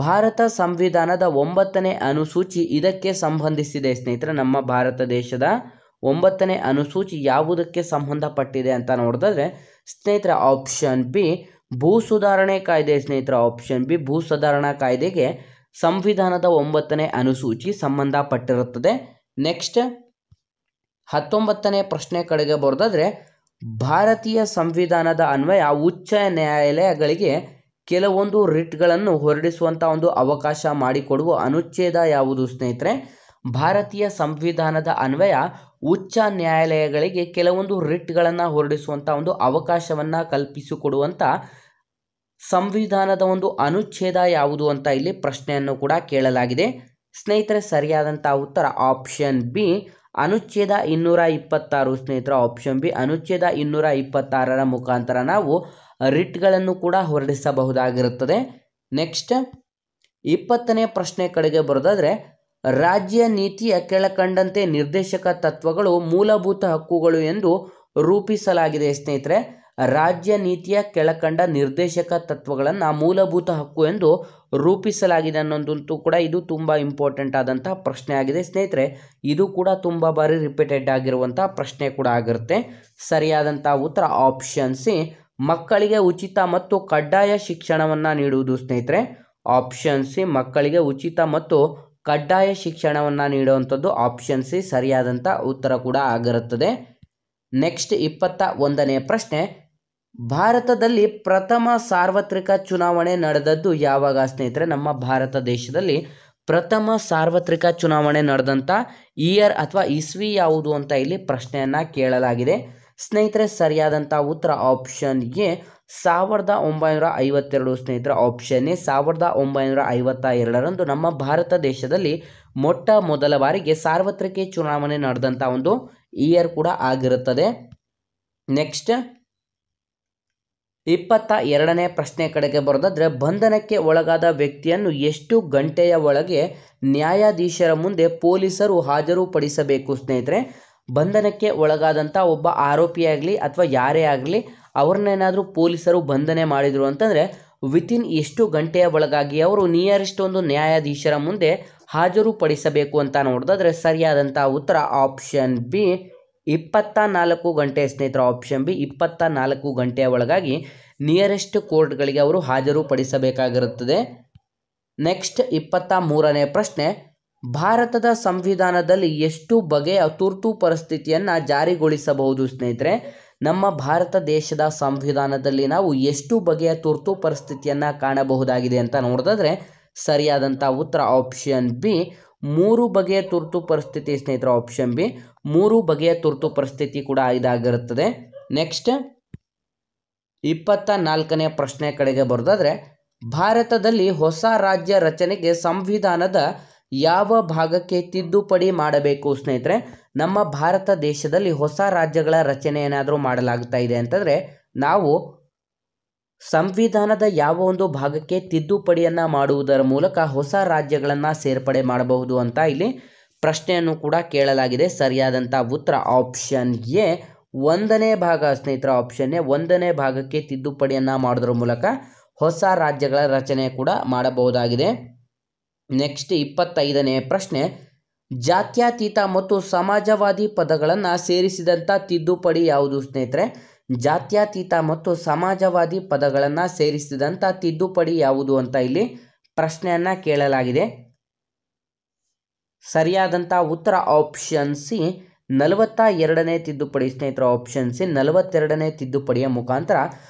ಭಾರತ ಸಂವಿಧಾನದ 9ನೇ ಅನುಸೂಚಿ ಇದಕ್ಕೆ ಸಂಬಂಧಿಸಿದೆ ಸ್ನೇಹಿತರೆ. ನಮ್ಮ ಭಾರತ ದೇಶದ 9ನೇ ಅನುಸೂಚಿ ಯಾವುದಕ್ಕೆ ಸಂಬಂಧಪಟ್ಟಿದೆ ಅಂತ ನೋಡಿದ್ರೆ ಸ್ನೇಹಿತರೆ ಆಪ್ಷನ್ ಬಿ ಭೂ ಸುಧಾರಣೆ ಕಾಯ್ದೆ ಸ್ನೇಹಿತರೆ. ಆಪ್ಷನ್ ಬಿ ಭೂ ಸುಧಾರಣಾ ಕಾಯ್ದೆಗೆ ಸಂವಿಧಾನದ 9ನೇ ಅನುಸೂಚಿ ಸಂಬಂಧಪಟ್ಟಿರುತ್ತದೆ. ನೆಕ್ಸ್ಟ್ 19ನೇ ಪ್ರಶ್ನೆ ಕಡೆಗೆ ಬರೋದಾದರೆ ಭಾರತೀಯ ಸಂವಿಧಾನದ ಅನ್ವಯ ಉಚ್ಚ ನ್ಯಾಯಾಲಯಗಳಿಗೆ ಕೆಲವೊಂದು ರಿಟ್ಗಳನ್ನು ಹೊರಡಿಸುವಂಥ ಒಂದು ಅವಕಾಶ ಮಾಡಿಕೊಡುವ ಅನುಚ್ಛೇದ ಯಾವುದು ಸ್ನೇಹಿತರೆ? ಭಾರತೀಯ ಸಂವಿಧಾನದ ಅನ್ವಯ ಉಚ್ಚ ನ್ಯಾಯಾಲಯಗಳಿಗೆ ಕೆಲವೊಂದು ರಿಟ್ಗಳನ್ನು ಹೊರಡಿಸುವಂಥ ಒಂದು ಅವಕಾಶವನ್ನು ಕಲ್ಪಿಸಿಕೊಡುವಂಥ ಸಂವಿಧಾನದ ಒಂದು ಅನುಚ್ಛೇದ ಯಾವುದು ಅಂತ ಇಲ್ಲಿ ಪ್ರಶ್ನೆಯನ್ನು ಕೂಡ ಕೇಳಲಾಗಿದೆ ಸ್ನೇಹಿತರೆ. ಸರಿಯಾದಂಥ ಉತ್ತರ ಆಪ್ಷನ್ ಬಿ ಅನುಚ್ಛೇದ 226 ಸ್ನೇಹಿತರೆ. ಆಪ್ಷನ್ ಬಿ ಅನುಚ್ಛೇದ 226ರ ಮುಖಾಂತರ ನಾವು ರಿಟ್ಗಳನ್ನು ಕೂಡ ಹೊರಡಿಸಬಹುದಾಗಿರುತ್ತದೆ. ನೆಕ್ಸ್ಟ್ 20ನೇ ಪ್ರಶ್ನೆ ಕಡೆಗೆ ಬರೋದಾದರೆ ರಾಜ್ಯ ನೀತಿಯ ಕೆಳಕಂಡಂತೆ ನಿರ್ದೇಶಕ ತತ್ವಗಳು ಮೂಲಭೂತ ಹಕ್ಕುಗಳು ಎಂದು ರೂಪಿಸಲಾಗಿದೆ ಸ್ನೇಹಿತರೆ. ರಾಜ್ಯ ನೀತಿಯ ಕೆಳಕಂಡ ನಿರ್ದೇಶಕ ತತ್ವಗಳನ್ನು ಮೂಲಭೂತ ಹಕ್ಕು ಎಂದು ರೂಪಿಸಲಾಗಿದೆ ಅನ್ನೋದಂತೂ ಕೂಡ ಇದು ತುಂಬ ಇಂಪಾರ್ಟೆಂಟ್ ಆದಂತಹ ಪ್ರಶ್ನೆ ಆಗಿದೆ ಸ್ನೇಹಿತರೆ. ಇದು ಕೂಡ ತುಂಬ ಬಾರಿ ರಿಪೀಟೆಡ್ ಆಗಿರುವಂತಹ ಪ್ರಶ್ನೆ ಕೂಡ ಆಗಿರುತ್ತೆ. ಸರಿಯಾದಂಥ ಉತ್ತರ ಆಪ್ಷನ್ ಸಿ, ಮಕ್ಕಳಿಗೆ ಉಚಿತ ಮತ್ತು ಕಡ್ಡಾಯ ಶಿಕ್ಷಣವನ್ನು ನೀಡುವುದು ಸ್ನೇಹಿತರೆ. ಆಪ್ಷನ್ ಸಿ, ಮಕ್ಕಳಿಗೆ ಉಚಿತ ಮತ್ತು ಕಡ್ಡಾಯ ಶಿಕ್ಷಣವನ್ನು ನೀಡುವಂಥದ್ದು ಆಪ್ಷನ್ ಸಿ ಸರಿಯಾದಂಥ ಉತ್ತರ ಕೂಡ ಆಗಿರುತ್ತದೆ. ನೆಕ್ಸ್ಟ್ 21ನೇ ಪ್ರಶ್ನೆ, ಭಾರತದಲ್ಲಿ ಪ್ರಥಮ ಸಾರ್ವತ್ರಿಕ ಚುನಾವಣೆ ನಡೆದದ್ದು ಯಾವಾಗ ಸ್ನೇಹಿತರೆ? ನಮ್ಮ ಭಾರತ ದೇಶದಲ್ಲಿ ಪ್ರಥಮ ಸಾರ್ವತ್ರಿಕ ಚುನಾವಣೆ ನಡೆದಂಥ ಇಯರ್ ಅಥವಾ ಇಸ್ವಿ ಯಾವುದು ಅಂತ ಇಲ್ಲಿ ಪ್ರಶ್ನೆಯನ್ನು ಕೇಳಲಾಗಿದೆ ಸ್ನೇಹಿತರೆ. ಸರಿಯಾದಂಥ ಉತ್ತರ ಆಪ್ಷನ್ ಎ 1952 ಸ್ನೇಹಿತರೆ. ಆಪ್ಷನ್ ಎ 1952ರಂದು ನಮ್ಮ ಭಾರತ ದೇಶದಲ್ಲಿ ಮೊಟ್ಟ ಮೊದಲ ಬಾರಿಗೆ ಸಾರ್ವತ್ರಿಕ ಚುನಾವಣೆ ನಡೆದಂಥ ಒಂದು ಇಯರ್ ಕೂಡ ಆಗಿರುತ್ತದೆ. ನೆಕ್ಸ್ಟ್ 22ನೇ ಪ್ರಶ್ನೆ ಕಡೆಗೆ ಬರೋದಾದ್ರೆ, ಬಂಧನಕ್ಕೆ ಒಳಗಾದ ವ್ಯಕ್ತಿಯನ್ನು ಎಷ್ಟು ಗಂಟೆಯ ಒಳಗೆ ನ್ಯಾಯಾಧೀಶರ ಮುಂದೆ ಪೊಲೀಸರು ಹಾಜರುಪಡಿಸಬೇಕು ಸ್ನೇಹಿತರೆ? ಬಂಧನಕ್ಕೆ ಒಳಗಾದಂಥ ಒಬ್ಬ ಆರೋಪಿಯಾಗಲಿ ಅಥವಾ ಯಾರೇ ಆಗಲಿ ಅವ್ರನ್ನೇನಾದರೂ ಪೊಲೀಸರು ಬಂಧನೆ ಮಾಡಿದರು ಅಂತಂದರೆ ವಿತಿನ್ ಎಷ್ಟು ಗಂಟೆಯ ಒಳಗಾಗಿ ಅವರು ನಿಯರೆಸ್ಟ್ ಒಂದು ನ್ಯಾಯಾಧೀಶರ ಮುಂದೆ ಹಾಜರುಪಡಿಸಬೇಕು ಅಂತ ನೋಡಿದ್ರೆ ಸರಿಯಾದಂಥ ಉತ್ತರ ಆಪ್ಷನ್ ಬಿ 24 ಗಂಟೆ ಸ್ನೇಹಿತರೆ. ಆಪ್ಷನ್ ಬಿ 24 ಗಂಟೆಯ ಒಳಗಾಗಿ ನಿಯರೆಸ್ಟ್ ಕೋರ್ಟ್ಗಳಿಗೆ ಅವರು ಹಾಜರುಪಡಿಸಬೇಕಾಗಿರುತ್ತದೆ. ನೆಕ್ಸ್ಟ್ 23ನೇ ಪ್ರಶ್ನೆ, ಭಾರತದ ಸಂವಿಧಾನದಲ್ಲಿ ಎಷ್ಟು ಬಗೆಯ ತುರ್ತು ಪರಿಸ್ಥಿತಿಯನ್ನು ಜಾರಿಗೊಳಿಸಬಹುದು ಸ್ನೇಹಿತರೆ? ನಮ್ಮ ಭಾರತ ದೇಶದ ಸಂವಿಧಾನದಲ್ಲಿ ನಾವು ಎಷ್ಟು ಬಗೆಯ ತುರ್ತು ಪರಿಸ್ಥಿತಿಯನ್ನು ಕಾಣಬಹುದಾಗಿದೆ ಅಂತ ನೋಡಿದ್ರೆ ಸರಿಯಾದಂಥ ಉತ್ತರ ಆಪ್ಷನ್ ಬಿ 3 ಬಗೆಯ ತುರ್ತು ಪರಿಸ್ಥಿತಿ ಸ್ನೇಹಿತರೆ. ಆಪ್ಷನ್ ಬಿ 3 ಬಗೆಯ ತುರ್ತು ಪರಿಸ್ಥಿತಿ ಕೂಡ ಇದಾಗಿರುತ್ತದೆ. ನೆಕ್ಸ್ಟ್ 24ನೇ ಪ್ರಶ್ನೆ ಕಡೆಗೆ ಬರೋದಾದ್ರೆ, ಭಾರತದಲ್ಲಿ ಹೊಸ ರಾಜ್ಯ ರಚನೆಗೆ ಸಂವಿಧಾನದ ಯಾವ ಭಾಗಕ್ಕೆ ತಿದ್ದುಪಡಿ ಮಾಡಬೇಕು ಸ್ನೇಹಿತರೆ? ನಮ್ಮ ಭಾರತ ದೇಶದಲ್ಲಿ ಹೊಸ ರಾಜ್ಯಗಳ ರಚನೆ ಏನಾದರೂ ಮಾಡಲಾಗ್ತಾ ಇದೆ ಅಂತಂದರೆ ನಾವು ಸಂವಿಧಾನದ ಯಾವ ಒಂದು ಭಾಗಕ್ಕೆ ತಿದ್ದುಪಡಿಯನ್ನು ಮಾಡುವುದರ ಮೂಲಕ ಹೊಸ ರಾಜ್ಯಗಳನ್ನು ಸೇರ್ಪಡೆ ಮಾಡಬಹುದು ಅಂತ ಇಲ್ಲಿ ಪ್ರಶ್ನೆಯನ್ನು ಕೂಡ ಕೇಳಲಾಗಿದೆ. ಸರಿಯಾದಂಥ ಉತ್ತರ ಆಪ್ಷನ್ ಎ 1ನೇ ಭಾಗ ಸ್ನೇಹಿತರ. ಆಪ್ಷನ್ ಎ 1ನೇ ಭಾಗಕ್ಕೆ ತಿದ್ದುಪಡಿಯನ್ನು ಮಾಡೋದ್ರ ಮೂಲಕ ಹೊಸ ರಾಜ್ಯಗಳ ರಚನೆ ಕೂಡ ಮಾಡಬಹುದಾಗಿದೆ. ನೆಕ್ಸ್ಟ್ 25ನೇ ಪ್ರಶ್ನೆ, ಜಾತ್ಯತೀತ ಮತ್ತು ಸಮಾಜವಾದಿ ಪದಗಳನ್ನು ಸೇರಿಸಿದಂಥ ತಿದ್ದುಪಡಿ ಯಾವುದು ಸ್ನೇಹಿತರೆ? ಜಾತ್ಯತೀತ ಮತ್ತು ಸಮಾಜವಾದಿ ಪದಗಳನ್ನು ಸೇರಿಸಿದಂಥ ತಿದ್ದುಪಡಿ ಯಾವುದು ಅಂತ ಇಲ್ಲಿ ಪ್ರಶ್ನೆಯನ್ನು ಕೇಳಲಾಗಿದೆ. ಸರಿಯಾದಂಥ ಉತ್ತರ ಆಪ್ಷನ್ ಸಿ 42ನೇ ತಿದ್ದುಪಡಿ ಸ್ನೇಹಿತರೆ. ಆಪ್ಷನ್ ಸಿ 42ನೇ ತಿದ್ದುಪಡಿಯ ಮುಖಾಂತರ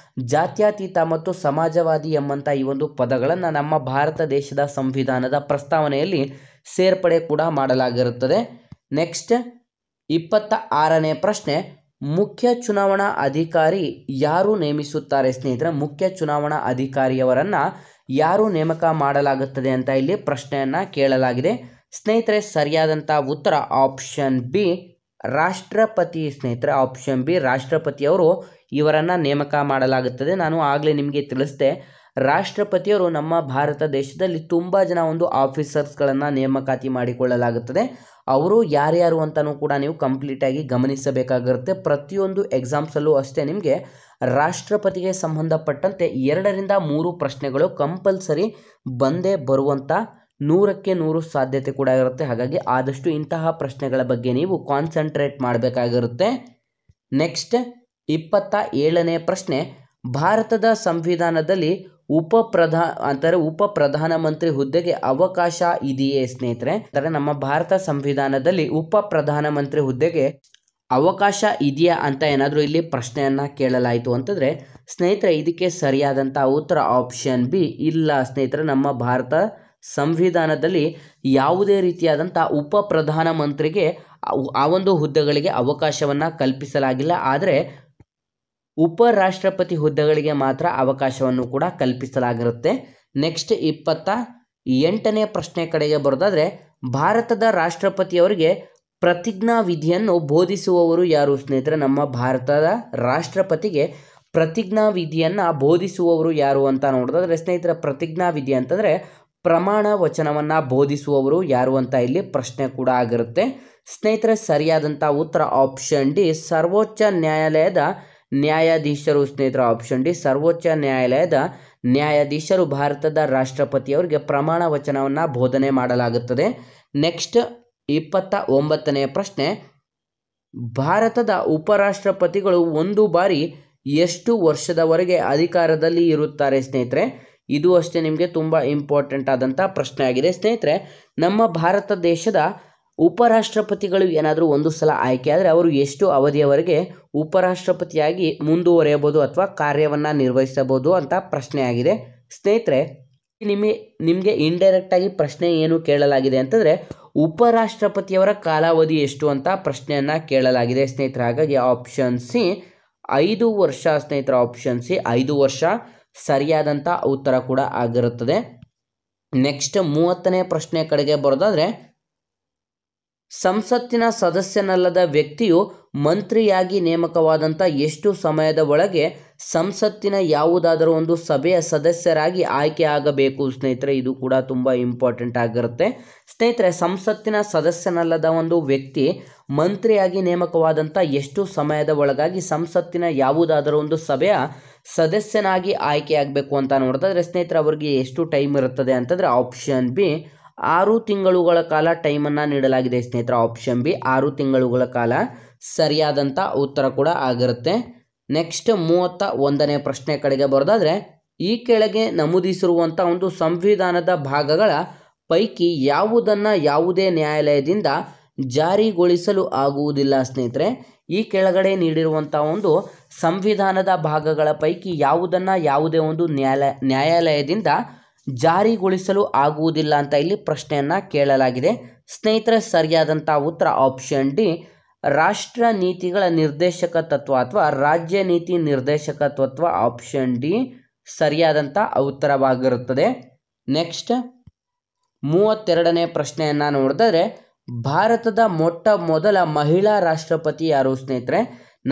ಜಾತ್ಯತೀತ ಮತ್ತು ಸಮಾಜವಾದಿ ಎಂಬಂಥ ಈ ಒಂದು ಪದಗಳನ್ನು ನಮ್ಮ ಭಾರತ ದೇಶದ ಸಂವಿಧಾನದ ಪ್ರಸ್ತಾವನೆಯಲ್ಲಿ ಸೇರ್ಪಡೆ ಕೂಡ ಮಾಡಲಾಗಿರುತ್ತದೆ. ನೆಕ್ಸ್ಟ್ 26ನೇ ಪ್ರಶ್ನೆ, ಮುಖ್ಯ ಚುನಾವಣಾ ಅಧಿಕಾರಿ ಯಾರು ನೇಮಿಸುತ್ತಾರೆ ಸ್ನೇಹಿತರೆ? ಮುಖ್ಯ ಚುನಾವಣಾ ಅಧಿಕಾರಿಯವರನ್ನು ಯಾರು ನೇಮಕ ಮಾಡಲಾಗುತ್ತದೆ ಅಂತ ಇಲ್ಲಿ ಪ್ರಶ್ನೆಯನ್ನು ಕೇಳಲಾಗಿದೆ ಸ್ನೇಹಿತರೆ. ಸರಿಯಾದಂಥ ಉತ್ತರ ಆಪ್ಷನ್ ಬಿ ರಾಷ್ಟ್ರಪತಿ ಸ್ನೇಹಿತರೆ. ಆಪ್ಷನ್ ಬಿ ರಾಷ್ಟ್ರಪತಿಯವರು ಇವರನ್ನು ನೇಮಕ ಮಾಡಲಾಗುತ್ತದೆ. ನಾನು ಆಗಲೇ ನಿಮಗೆ ತಿಳಿಸಿದೆ, ರಾಷ್ಟ್ರಪತಿಯವರು ನಮ್ಮ ಭಾರತ ದೇಶದಲ್ಲಿ ತುಂಬ ಜನ ಒಂದು ಆಫೀಸರ್ಸ್ಗಳನ್ನು ನೇಮಕಾತಿ ಮಾಡಿಕೊಳ್ಳಲಾಗುತ್ತದೆ. ಅವರು ಯಾರ್ಯಾರು ಅಂತಲೂ ಕೂಡ ನೀವು ಕಂಪ್ಲೀಟಾಗಿ ಗಮನಿಸಬೇಕಾಗಿರುತ್ತೆ. ಪ್ರತಿಯೊಂದು ಎಕ್ಸಾಮ್ಸಲ್ಲೂ ಅಷ್ಟೇ ನಿಮಗೆ ರಾಷ್ಟ್ರಪತಿಗೆ ಸಂಬಂಧಪಟ್ಟಂತೆ 2ರಿಂದ 3 ಪ್ರಶ್ನೆಗಳು ಕಂಪಲ್ಸರಿ ಬಂದೇ ಬರುವಂಥ 100ಕ್ಕೆ 100 ಸಾಧ್ಯತೆ ಕೂಡ ಇರುತ್ತೆ. ಹಾಗಾಗಿ ಆದಷ್ಟು ಇಂತಹ ಪ್ರಶ್ನೆಗಳ ಬಗ್ಗೆ ನೀವು ಕಾನ್ಸಂಟ್ರೇಟ್ ಮಾಡಬೇಕಾಗಿರುತ್ತೆ. ನೆಕ್ಸ್ಟ್ 27ನೇ ಪ್ರಶ್ನೆ, ಭಾರತದ ಸಂವಿಧಾನದಲ್ಲಿ ಉಪ ಪ್ರಧಾನಮಂತ್ರಿ ಹುದ್ದೆಗೆ ಅವಕಾಶ ಇದೆಯೇ ಸ್ನೇಹಿತರೆ? ಅಂದರೆ ನಮ್ಮ ಭಾರತ ಸಂವಿಧಾನದಲ್ಲಿ ಉಪ ಪ್ರಧಾನಮಂತ್ರಿ ಹುದ್ದೆಗೆ ಅವಕಾಶ ಇದೆಯಾ ಅಂತ ಏನಾದರೂ ಇಲ್ಲಿ ಪ್ರಶ್ನೆಯನ್ನು ಕೇಳಲಾಯಿತು ಅಂತಂದರೆ ಸ್ನೇಹಿತರೆ ಇದಕ್ಕೆ ಸರಿಯಾದಂಥ ಉತ್ತರ ಆಪ್ಷನ್ ಬಿ ಇಲ್ಲ ಸ್ನೇಹಿತರೆ. ನಮ್ಮ ಭಾರತ ಸಂವಿಧಾನದಲ್ಲಿ ಯಾವುದೇ ರೀತಿಯಾದಂಥ ಉಪ ಪ್ರಧಾನಮಂತ್ರಿಗೆ ಆ ಒಂದು ಹುದ್ದೆಗಳಿಗೆ ಅವಕಾಶವನ್ನು ಕಲ್ಪಿಸಲಾಗಿಲ್ಲ. ಆದರೆ ಉಪರಾಷ್ಟ್ರಪತಿ ಹುದ್ದೆಗಳಿಗೆ ಮಾತ್ರ ಅವಕಾಶವನ್ನು ಕೂಡ ಕಲ್ಪಿಸಲಾಗಿರುತ್ತೆ. ನೆಕ್ಸ್ಟ್ 28ನೇ ಪ್ರಶ್ನೆ ಕಡೆಗೆ ಬರೋದಾದರೆ, ಭಾರತದ ರಾಷ್ಟ್ರಪತಿಯವರಿಗೆ ಪ್ರತಿಜ್ಞಾ ವಿಧಿಯನ್ನು ಬೋಧಿಸುವವರು ಯಾರು ಸ್ನೇಹಿತರೆ? ನಮ್ಮ ಭಾರತದ ರಾಷ್ಟ್ರಪತಿಗೆ ಪ್ರತಿಜ್ಞಾ ವಿಧಿಯನ್ನು ಬೋಧಿಸುವವರು ಯಾರು ಅಂತ ನೋಡೋದಾದರೆ ಸ್ನೇಹಿತರೆ ಪ್ರತಿಜ್ಞಾ ವಿಧಿ ಅಂತಂದರೆ ಪ್ರಮಾಣ ವಚನವನ್ನು ಬೋಧಿಸುವವರು ಯಾರು ಅಂತ ಇಲ್ಲಿ ಪ್ರಶ್ನೆ ಕೂಡ ಆಗಿರುತ್ತೆ. ಸ್ನೇಹಿತರೆ ಸರಿಯಾದಂಥ ಉತ್ತರ ಆಪ್ಷನ್ ಡಿ ಸರ್ವೋಚ್ಚ ನ್ಯಾಯಾಲಯದ ನ್ಯಾಯಾಧೀಶರು ಸ್ನೇಹಿತರೆ ಆಪ್ಷನ್ ಡಿ ಸರ್ವೋಚ್ಚ ನ್ಯಾಯಾಲಯದ ನ್ಯಾಯಾಧೀಶರು ಭಾರತದ ರಾಷ್ಟ್ರಪತಿಯವರಿಗೆ ಪ್ರಮಾಣ ವಚನವನ್ನು ಬೋಧನೆ ಮಾಡಲಾಗುತ್ತದೆ. ನೆಕ್ಸ್ಟ್ 29ನೇ ಪ್ರಶ್ನೆ, ಭಾರತದ ಉಪರಾಷ್ಟ್ರಪತಿಗಳು ಒಂದು ಬಾರಿ ಎಷ್ಟು ವರ್ಷದವರೆಗೆ ಅಧಿಕಾರದಲ್ಲಿ ಇರುತ್ತಾರೆ ಸ್ನೇಹಿತರೆ? ಇದು ಅಷ್ಟೇ ನಿಮಗೆ ತುಂಬ ಇಂಪಾರ್ಟೆಂಟ್ ಆದಂಥ ಪ್ರಶ್ನೆ ಆಗಿದೆ ಸ್ನೇಹಿತರೆ. ನಮ್ಮ ಭಾರತ ದೇಶದ ಉಪರಾಷ್ಟ್ರಪತಿಗಳು ಏನಾದರೂ ಒಂದು ಸಲ ಆಯ್ಕೆ ಆದರೆ ಅವರು ಎಷ್ಟು ಅವಧಿಯವರೆಗೆ ಉಪರಾಷ್ಟ್ರಪತಿಯಾಗಿ ಮುಂದುವರಿಯಬಹುದು ಅಥವಾ ಕಾರ್ಯವನ್ನು ನಿರ್ವಹಿಸಬಹುದು ಅಂತ ಪ್ರಶ್ನೆ ಆಗಿದೆ ಸ್ನೇಹಿತರೆ. ನಿಮಗೆ ಇಂಡೈರೆಕ್ಟಾಗಿ ಪ್ರಶ್ನೆ ಏನು ಕೇಳಲಾಗಿದೆ ಅಂತಂದರೆ ಉಪರಾಷ್ಟ್ರಪತಿಯವರ ಕಾಲಾವಧಿ ಎಷ್ಟು ಅಂತ ಪ್ರಶ್ನೆಯನ್ನು ಕೇಳಲಾಗಿದೆ ಸ್ನೇಹಿತರೆ. ಹಾಗಾಗಿ ಆಪ್ಷನ್ ಸಿ 5 ವರ್ಷ ಸ್ನೇಹಿತರೆ. ಆಪ್ಷನ್ ಸಿ 5 ವರ್ಷ ಸರಿಯಾದಂಥ ಉತ್ತರ ಕೂಡ ಆಗಿರುತ್ತದೆ. ನೆಕ್ಸ್ಟ್ 30ನೇ ಪ್ರಶ್ನೆ ಕಡೆಗೆ ಬರೋದಾದರೆ, ಸಂಸತ್ತಿನ ಸದಸ್ಯನಲ್ಲದ ವ್ಯಕ್ತಿಯು ಮಂತ್ರಿಯಾಗಿ ನೇಮಕವಾದಂಥ ಎಷ್ಟು ಸಮಯದ ಒಳಗೆ ಸಂಸತ್ತಿನ ಯಾವುದಾದರೂ ಒಂದು ಸಭೆಯ ಸದಸ್ಯರಾಗಿ ಆಯ್ಕೆ ಆಗಬೇಕು ಸ್ನೇಹಿತರೆ? ಇದು ಕೂಡ ತುಂಬ ಇಂಪಾರ್ಟೆಂಟ್ ಆಗಿರುತ್ತೆ ಸ್ನೇಹಿತರೆ. ಸಂಸತ್ತಿನ ಸದಸ್ಯನಲ್ಲದ ಒಂದು ವ್ಯಕ್ತಿ ಮಂತ್ರಿಯಾಗಿ ನೇಮಕವಾದಂಥ ಎಷ್ಟು ಸಮಯದ ಒಳಗಾಗಿ ಸಂಸತ್ತಿನ ಯಾವುದಾದರೂ ಒಂದು ಸಭೆಯ ಸದಸ್ಯನಾಗಿ ಆಯ್ಕೆ ಆಗಬೇಕು ಅಂತ ನೋಡಿದ್ರೆ ಸ್ನೇಹಿತರೆ ಅವರಿಗೆ ಎಷ್ಟು ಟೈಮ್ ಇರುತ್ತದೆ ಅಂತಂದರೆ ಆಪ್ಷನ್ ಬಿ 6 ತಿಂಗಳುಗಳ ಕಾಲ ಟೈಮನ್ನು ನೀಡಲಾಗಿದೆ ಸ್ನೇಹಿತರೆ. ಆಪ್ಷನ್ ಬಿ 6 ತಿಂಗಳುಗಳ ಕಾಲ ಸರಿಯಾದಂಥ ಉತ್ತರ ಕೂಡ ಆಗಿರುತ್ತೆ. ನೆಕ್ಸ್ಟ್ 31ನೇ ಪ್ರಶ್ನೆ ಕಡೆಗೆ ಬರೋದಾದರೆ, ಈ ಕೆಳಗೆ ನಮೂದಿಸಿರುವಂಥ ಒಂದು ಸಂವಿಧಾನದ ಭಾಗಗಳ ಪೈಕಿ ಯಾವುದನ್ನು ಯಾವುದೇ ನ್ಯಾಯಾಲಯದಿಂದ ಜಾರಿಗೊಳಿಸಲು ಆಗುವುದಿಲ್ಲ ಸ್ನೇಹಿತರೆ? ಈ ಕೆಳಗಡೆ ನೀಡಿರುವಂಥ ಒಂದು ಸಂವಿಧಾನದ ಭಾಗಗಳ ಪೈಕಿ ಯಾವುದನ್ನು ಯಾವುದೇ ಒಂದು ನ್ಯಾಯಾಲಯದಿಂದ ಜಾರಿಗೊಳಿಸಲು ಆಗುವುದಿಲ್ಲ ಅಂತ ಇಲ್ಲಿ ಪ್ರಶ್ನೆಯನ್ನು ಕೇಳಲಾಗಿದೆ ಸ್ನೇಹಿತರೆ. ಸರಿಯಾದಂಥ ಉತ್ತರ ಆಪ್ಷನ್ ಡಿ ರಾಷ್ಟ್ರ ನೀತಿಗಳ ನಿರ್ದೇಶಕ ತತ್ವ ಅಥವಾ ರಾಜ್ಯ ನೀತಿ ನಿರ್ದೇಶಕ ತತ್ವ. ಆಪ್ಷನ್ ಡಿ ಸರಿಯಾದಂಥ ಉತ್ತರವಾಗಿರುತ್ತದೆ. ನೆಕ್ಸ್ಟ್ 32ನೇ ಪ್ರಶ್ನೆಯನ್ನು ನೋಡಿದರೆ, ಭಾರತದ ಮೊಟ್ಟ ಮೊದಲ ಮಹಿಳಾ ರಾಷ್ಟ್ರಪತಿ ಯಾರು ಸ್ನೇಹಿತರೆ?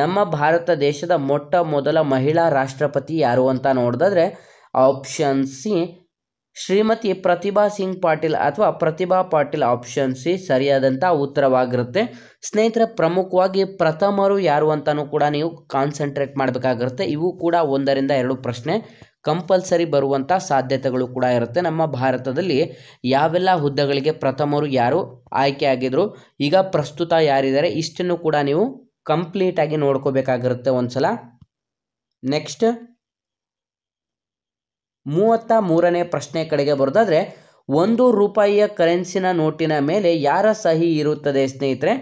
ನಮ್ಮ ಭಾರತ ದೇಶದ ಮೊಟ್ಟ ಮೊದಲ ಮಹಿಳಾ ರಾಷ್ಟ್ರಪತಿ ಯಾರು ಅಂತ ನೋಡಿದ್ರೆ ಆಪ್ಷನ್ ಸಿ ಶ್ರೀಮತಿ ಪ್ರತಿಭಾ ಸಿಂಗ್ ಪಾಟೀಲ್ ಅಥವಾ ಪ್ರತಿಭಾ ಪಾಟೀಲ್. ಆಪ್ಷನ್ ಸಿ ಸರಿಯಾದಂಥ ಉತ್ತರವಾಗಿರುತ್ತೆ ಸ್ನೇಹಿತರೆ. ಪ್ರಮುಖವಾಗಿ ಪ್ರಥಮರು ಯಾರು ಅಂತಲೂ ಕೂಡ ನೀವು ಕಾನ್ಸಂಟ್ರೇಟ್ ಮಾಡಬೇಕಾಗಿರುತ್ತೆ. ಇವು ಕೂಡ 1 ರಿಂದ 2 ಪ್ರಶ್ನೆ ಕಂಪಲ್ಸರಿ ಬರುವಂಥ ಸಾಧ್ಯತೆಗಳು ಕೂಡ ಇರುತ್ತೆ. ನಮ್ಮ ಭಾರತದಲ್ಲಿ ಯಾವೆಲ್ಲ ಹುದ್ದೆಗಳಿಗೆ ಪ್ರಥಮರು ಯಾರು ಆಯ್ಕೆ ಆಗಿದ್ರು, ಈಗ ಪ್ರಸ್ತುತ ಯಾರಿದ್ದಾರೆ, ಇಷ್ಟನ್ನು ಕೂಡ ನೀವು ಕಂಪ್ಲೀಟಾಗಿ ನೋಡ್ಕೋಬೇಕಾಗಿರುತ್ತೆ ಒಂದ್ಸಲ. ನೆಕ್ಸ್ಟ್ 33ನೇ ಪ್ರಶ್ನೆ ಕಡೆಗೆ ಬರೋದಾದರೆ, 1 ರೂಪಾಯಿಯ ಕರೆನ್ಸಿನ ನೋಟಿನ ಮೇಲೆ ಯಾರ ಸಹಿ ಇರುತ್ತದೆ ಸ್ನೇಹಿತರೆ?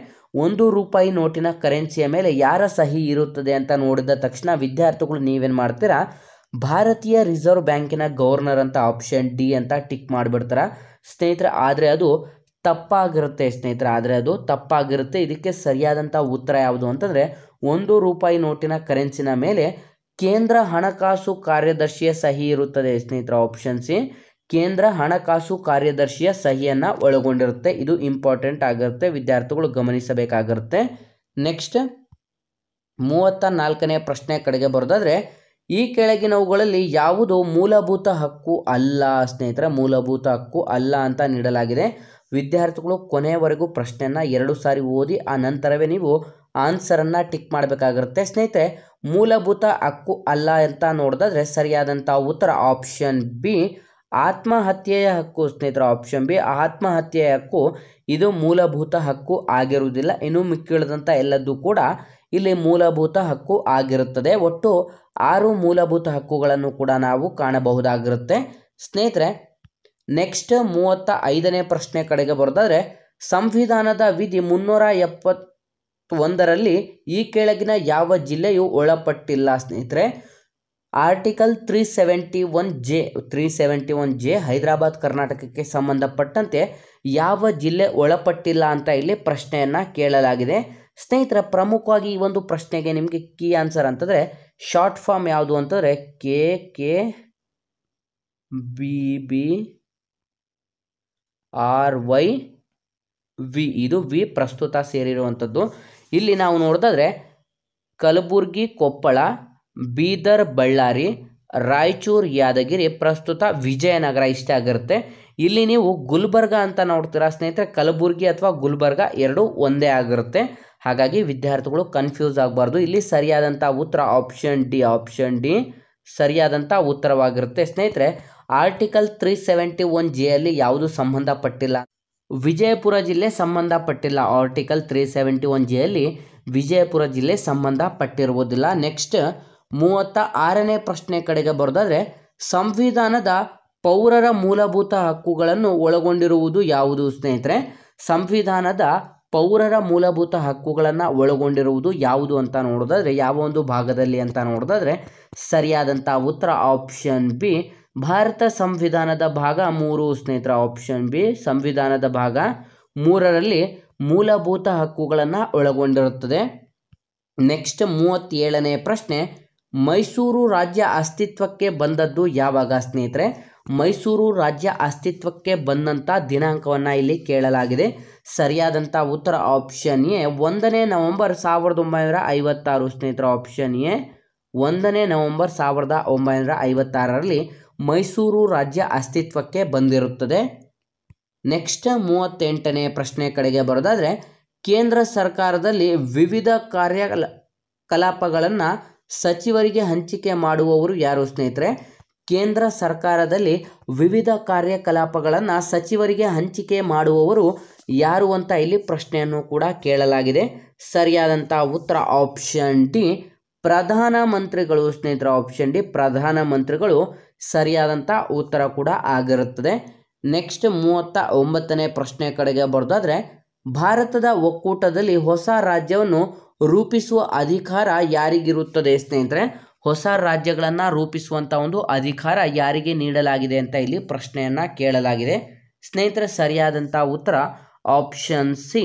1 ರೂಪಾಯಿ ನೋಟಿನ ಕರೆನ್ಸಿಯ ಮೇಲೆ ಯಾರ ಸಹಿ ಇರುತ್ತದೆ ಅಂತ ನೋಡಿದ ತಕ್ಷಣ ವಿದ್ಯಾರ್ಥಿಗಳು ನೀವೇನು ಮಾಡ್ತೀರಾ, ಭಾರತೀಯ ರಿಸರ್ವ್ ಬ್ಯಾಂಕಿನ ಗವರ್ನರ್ ಅಂತ ಆಪ್ಷನ್ ಡಿ ಅಂತ ಟಿಕ್ ಮಾಡಿಬಿಡ್ತಾರ ಸ್ನೇಹಿತರೆ. ಆದರೆ ಅದು ತಪ್ಪಾಗಿರುತ್ತೆ ಸ್ನೇಹಿತರೆ. ತಪ್ಪಾಗಿರುತ್ತೆ. ಇದಕ್ಕೆ ಸರಿಯಾದಂಥ ಉತ್ತರ ಯಾವುದು ಅಂತಂದರೆ 1 ರೂಪಾಯಿ ನೋಟಿನ ಕರೆನ್ಸಿನ ಮೇಲೆ ಕೇಂದ್ರ ಹಣಕಾಸು ಕಾರ್ಯದರ್ಶಿಯ ಸಹಿ ಇರುತ್ತದೆ ಸ್ನೇಹಿತರೆ. ಆಪ್ಷನ್ ಸಿ ಕೇಂದ್ರ ಹಣಕಾಸು ಕಾರ್ಯದರ್ಶಿಯ ಸಹಿಯನ್ನು ಒಳಗೊಂಡಿರುತ್ತೆ. ಇದು ಇಂಪಾರ್ಟೆಂಟ್ ಆಗಿರುತ್ತೆ, ವಿದ್ಯಾರ್ಥಿಗಳು ಗಮನಿಸಬೇಕಾಗಿರುತ್ತೆ. ನೆಕ್ಸ್ಟ್ 34ನೇ ಪ್ರಶ್ನೆ ಕಡೆಗೆ ಬರೋದಾದರೆ, ಈ ಕೆಳಗಿನವುಗಳಲ್ಲಿ ಯಾವುದು ಮೂಲಭೂತ ಹಕ್ಕು ಅಲ್ಲ ಸ್ನೇಹಿತರೆ? ಮೂಲಭೂತ ಹಕ್ಕು ಅಲ್ಲ ಅಂತ ನೀಡಲಾಗಿದೆ. ವಿದ್ಯಾರ್ಥಿಗಳು ಕೊನೆಯವರೆಗೂ ಪ್ರಶ್ನೆಯನ್ನು 2 ಸಾರಿ ಓದಿ ಆ ನಂತರವೇ ನೀವು ಆನ್ಸರನ್ನು ಟಿಕ್ ಮಾಡಬೇಕಾಗಿರುತ್ತೆ ಸ್ನೇಹಿತರೆ. ಮೂಲಭೂತ ಹಕ್ಕು ಅಲ್ಲ ಅಂತ ನೋಡಿದ್ರೆ ಸರಿಯಾದಂಥ ಉತ್ತರ ಆಪ್ಷನ್ ಬಿ ಆತ್ಮಹತ್ಯೆಯ ಹಕ್ಕು ಸ್ನೇಹಿತರೆ. ಆಪ್ಷನ್ ಬಿ ಆತ್ಮಹತ್ಯೆಯ ಹಕ್ಕು ಇದು ಮೂಲಭೂತ ಹಕ್ಕು ಆಗಿರುವುದಿಲ್ಲ. ಇನ್ನು ಮಿಕ್ಕಿಳಿದಂಥ ಎಲ್ಲದೂ ಕೂಡ ಇಲ್ಲಿ ಮೂಲಭೂತ ಹಕ್ಕು ಆಗಿರುತ್ತದೆ. ಒಟ್ಟು 6 ಮೂಲಭೂತ ಹಕ್ಕುಗಳನ್ನು ಕೂಡ ನಾವು ಕಾಣಬಹುದಾಗಿರುತ್ತೆ ಸ್ನೇಹಿತರೆ. ನೆಕ್ಸ್ಟ್ 35ನೇ ಪ್ರಶ್ನೆ ಕಡೆಗೆ ಬರೋದಾದರೆ, ಸಂವಿಧಾನದ ವಿಧಿ 371ರಲ್ಲಿ ಈ ಕೆಳಗಿನ ಯಾವ ಜಿಲ್ಲೆಯು ಒಳಪಟ್ಟಿಲ್ಲ ಸ್ನೇಹಿತರೆ? ಆರ್ಟಿಕಲ್ 371J ಹೈದರಾಬಾದ್ ಕರ್ನಾಟಕಕ್ಕೆ ಸಂಬಂಧಪಟ್ಟಂತೆ ಯಾವ ಜಿಲ್ಲೆ ಒಳಪಟ್ಟಿಲ್ಲ ಅಂತ ಇಲ್ಲಿ ಪ್ರಶ್ನೆಯನ್ನು ಕೇಳಲಾಗಿದೆ ಸ್ನೇಹಿತರೆ. ಪ್ರಮುಖವಾಗಿ ಈ ಒಂದು ಪ್ರಶ್ನೆಗೆ ನಿಮಗೆ ಕೀ ಆನ್ಸರ್ ಅಂತಂದರೆ ಶಾರ್ಟ್ ಫಾರ್ಮ್ ಯಾವುದು ಅಂತಂದರೆ KKBBRYV. ಇದು ವಿ ಪ್ರಸ್ತುತ ಸೇರಿರುವಂಥದ್ದು. ಇಲ್ಲಿ ನಾವು ನೋಡಿದ್ರೆ ಕಲಬುರ್ಗಿ, ಕೊಪ್ಪಳ, ಬೀದರ್, ಬಳ್ಳಾರಿ, ರಾಯಚೂರು, ಯಾದಗಿರಿ, ಪ್ರಸ್ತುತ ವಿಜಯನಗರ ಇಷ್ಟೇ ಆಗಿರುತ್ತೆ. ಇಲ್ಲಿ ನೀವು ಗುಲ್ಬರ್ಗ ಅಂತ ನೋಡ್ತೀರಾ ಸ್ನೇಹಿತರೆ. ಕಲಬುರ್ಗಿ ಅಥವಾ ಗುಲ್ಬರ್ಗ ಎರಡೂ ಒಂದೇ ಆಗಿರುತ್ತೆ. ಹಾಗಾಗಿ ವಿದ್ಯಾರ್ಥಿಗಳು ಕನ್ಫ್ಯೂಸ್ ಆಗಬಾರ್ದು. ಇಲ್ಲಿ ಸರಿಯಾದಂಥ ಉತ್ತರ ಆಪ್ಷನ್ ಡಿ ಸರಿಯಾದಂಥ ಉತ್ತರವಾಗಿರುತ್ತೆ. ಸ್ನೇಹಿತರೆ, ಆರ್ಟಿಕಲ್ 371 ಅಲ್ಲಿ ಯಾವುದು ಸಂಬಂಧಪಟ್ಟಿಲ್ಲ, ವಿಜಯಪುರ ಜಿಲ್ಲೆ ಸಂಬಂಧಪಟ್ಟಿಲ್ಲ. ಆರ್ಟಿಕಲ್ 371 ಅಲ್ಲಿ ವಿಜಯಪುರ ಜಿಲ್ಲೆ ಸಂಬಂಧಪಟ್ಟಿರುವುದಿಲ್ಲ. ನೆಕ್ಸ್ಟ್ 36ನೇ ಪ್ರಶ್ನೆ ಕಡೆಗೆ ಬರೋದಾದ್ರೆ, ಸಂವಿಧಾನದ ಪೌರರ ಮೂಲಭೂತ ಹಕ್ಕುಗಳನ್ನು ಒಳಗೊಂಡಿರುವುದು ಯಾವುದು? ಸ್ನೇಹಿತರೆ, ಸಂವಿಧಾನದ ಪೌರರ ಮೂಲಭೂತ ಹಕ್ಕುಗಳನ್ನು ಒಳಗೊಂಡಿರುವುದು ಯಾವುದು ಅಂತ ನೋಡೋದಾದ್ರೆ, ಯಾವ ಒಂದು ಭಾಗದಲ್ಲಿ ಅಂತ ನೋಡೋದಾದ್ರೆ ಸರಿಯಾದಂಥ ಉತ್ತರ ಆಪ್ಷನ್ ಬಿ, ಭಾರತ ಸಂವಿಧಾನದ ಭಾಗ 3 ಸ್ನೇಹಿತರ. ಆಪ್ಷನ್ ಬಿ, ಸಂವಿಧಾನದ ಭಾಗ 3ರಲ್ಲಿ ಮೂಲಭೂತ ಹಕ್ಕುಗಳನ್ನು ಒಳಗೊಂಡಿರುತ್ತದೆ. ನೆಕ್ಸ್ಟ್ 37ನೇ ಪ್ರಶ್ನೆ, ಮೈಸೂರು ರಾಜ್ಯ ಅಸ್ತಿತ್ವಕ್ಕೆ ಬಂದದ್ದು ಯಾವಾಗ? ಸ್ನೇಹಿತರೆ, ಮೈಸೂರು ರಾಜ್ಯ ಅಸ್ತಿತ್ವಕ್ಕೆ ಬಂದಂಥ ದಿನಾಂಕವನ್ನು ಇಲ್ಲಿ ಕೇಳಲಾಗಿದೆ. ಸರಿಯಾದಂಥ ಉತ್ತರ ಆಪ್ಷನ್ ಎ, 1ನೇ ನವೆಂಬರ್ 1956 ಸ್ನೇಹಿತರೆ. ಆಪ್ಷನ್ ಎ, 1ನೇ ನವೆಂಬರ್ 1956ರಲ್ಲಿ ಮೈಸೂರು ರಾಜ್ಯ ಅಸ್ತಿತ್ವಕ್ಕೆ ಬಂದಿರುತ್ತದೆ. ನೆಕ್ಸ್ಟ್ 38ನೇ ಪ್ರಶ್ನೆ ಕಡೆಗೆ ಬರೋದಾದರೆ, ಕೇಂದ್ರ ಸರ್ಕಾರದಲ್ಲಿ ವಿವಿಧ ಕಾರ್ಯಕಲಾಪಗಳನ್ನು ಸಚಿವರಿಗೆ ಹಂಚಿಕೆ ಮಾಡುವವರು ಯಾರು? ಸ್ನೇಹಿತರೆ, ಕೇಂದ್ರ ಸರ್ಕಾರದಲ್ಲಿ ವಿವಿಧ ಕಾರ್ಯಕಲಾಪಗಳನ್ನು ಸಚಿವರಿಗೆ ಹಂಚಿಕೆ ಮಾಡುವವರು ಯಾರು ಅಂತ ಇಲ್ಲಿ ಪ್ರಶ್ನೆಯನ್ನು ಕೂಡ ಕೇಳಲಾಗಿದೆ. ಸರಿಯಾದಂಥ ಉತ್ತರ ಆಪ್ಷನ್ ಡಿ, ಪ್ರಧಾನಮಂತ್ರಿಗಳು ಸ್ನೇಹಿತರೆ. ಆಪ್ಷನ್ ಡಿ, ಪ್ರಧಾನಮಂತ್ರಿಗಳು ಸರಿಯಾದಂಥ ಉತ್ತರ ಕೂಡ ಆಗಿರುತ್ತದೆ. ನೆಕ್ಸ್ಟ್ 39ನೇ ಪ್ರಶ್ನೆ ಕಡೆಗೆ ಬರೋದಾದರೆ, ಭಾರತದ ಒಕ್ಕೂಟದಲ್ಲಿ ಹೊಸ ರಾಜ್ಯವನ್ನು ರೂಪಿಸುವ ಅಧಿಕಾರ ಯಾರಿಗಿರುತ್ತದೆ? ಸ್ನೇಹಿತರೆ, ಹೊಸ ರಾಜ್ಯಗಳನ್ನು ರೂಪಿಸುವಂಥ ಒಂದು ಅಧಿಕಾರ ಯಾರಿಗೆ ನೀಡಲಾಗಿದೆ ಅಂತ ಇಲ್ಲಿ ಪ್ರಶ್ನೆಯನ್ನು ಕೇಳಲಾಗಿದೆ. ಸ್ನೇಹಿತರೆ, ಸರಿಯಾದಂಥ ಉತ್ತರ ಆಪ್ಷನ್ ಸಿ,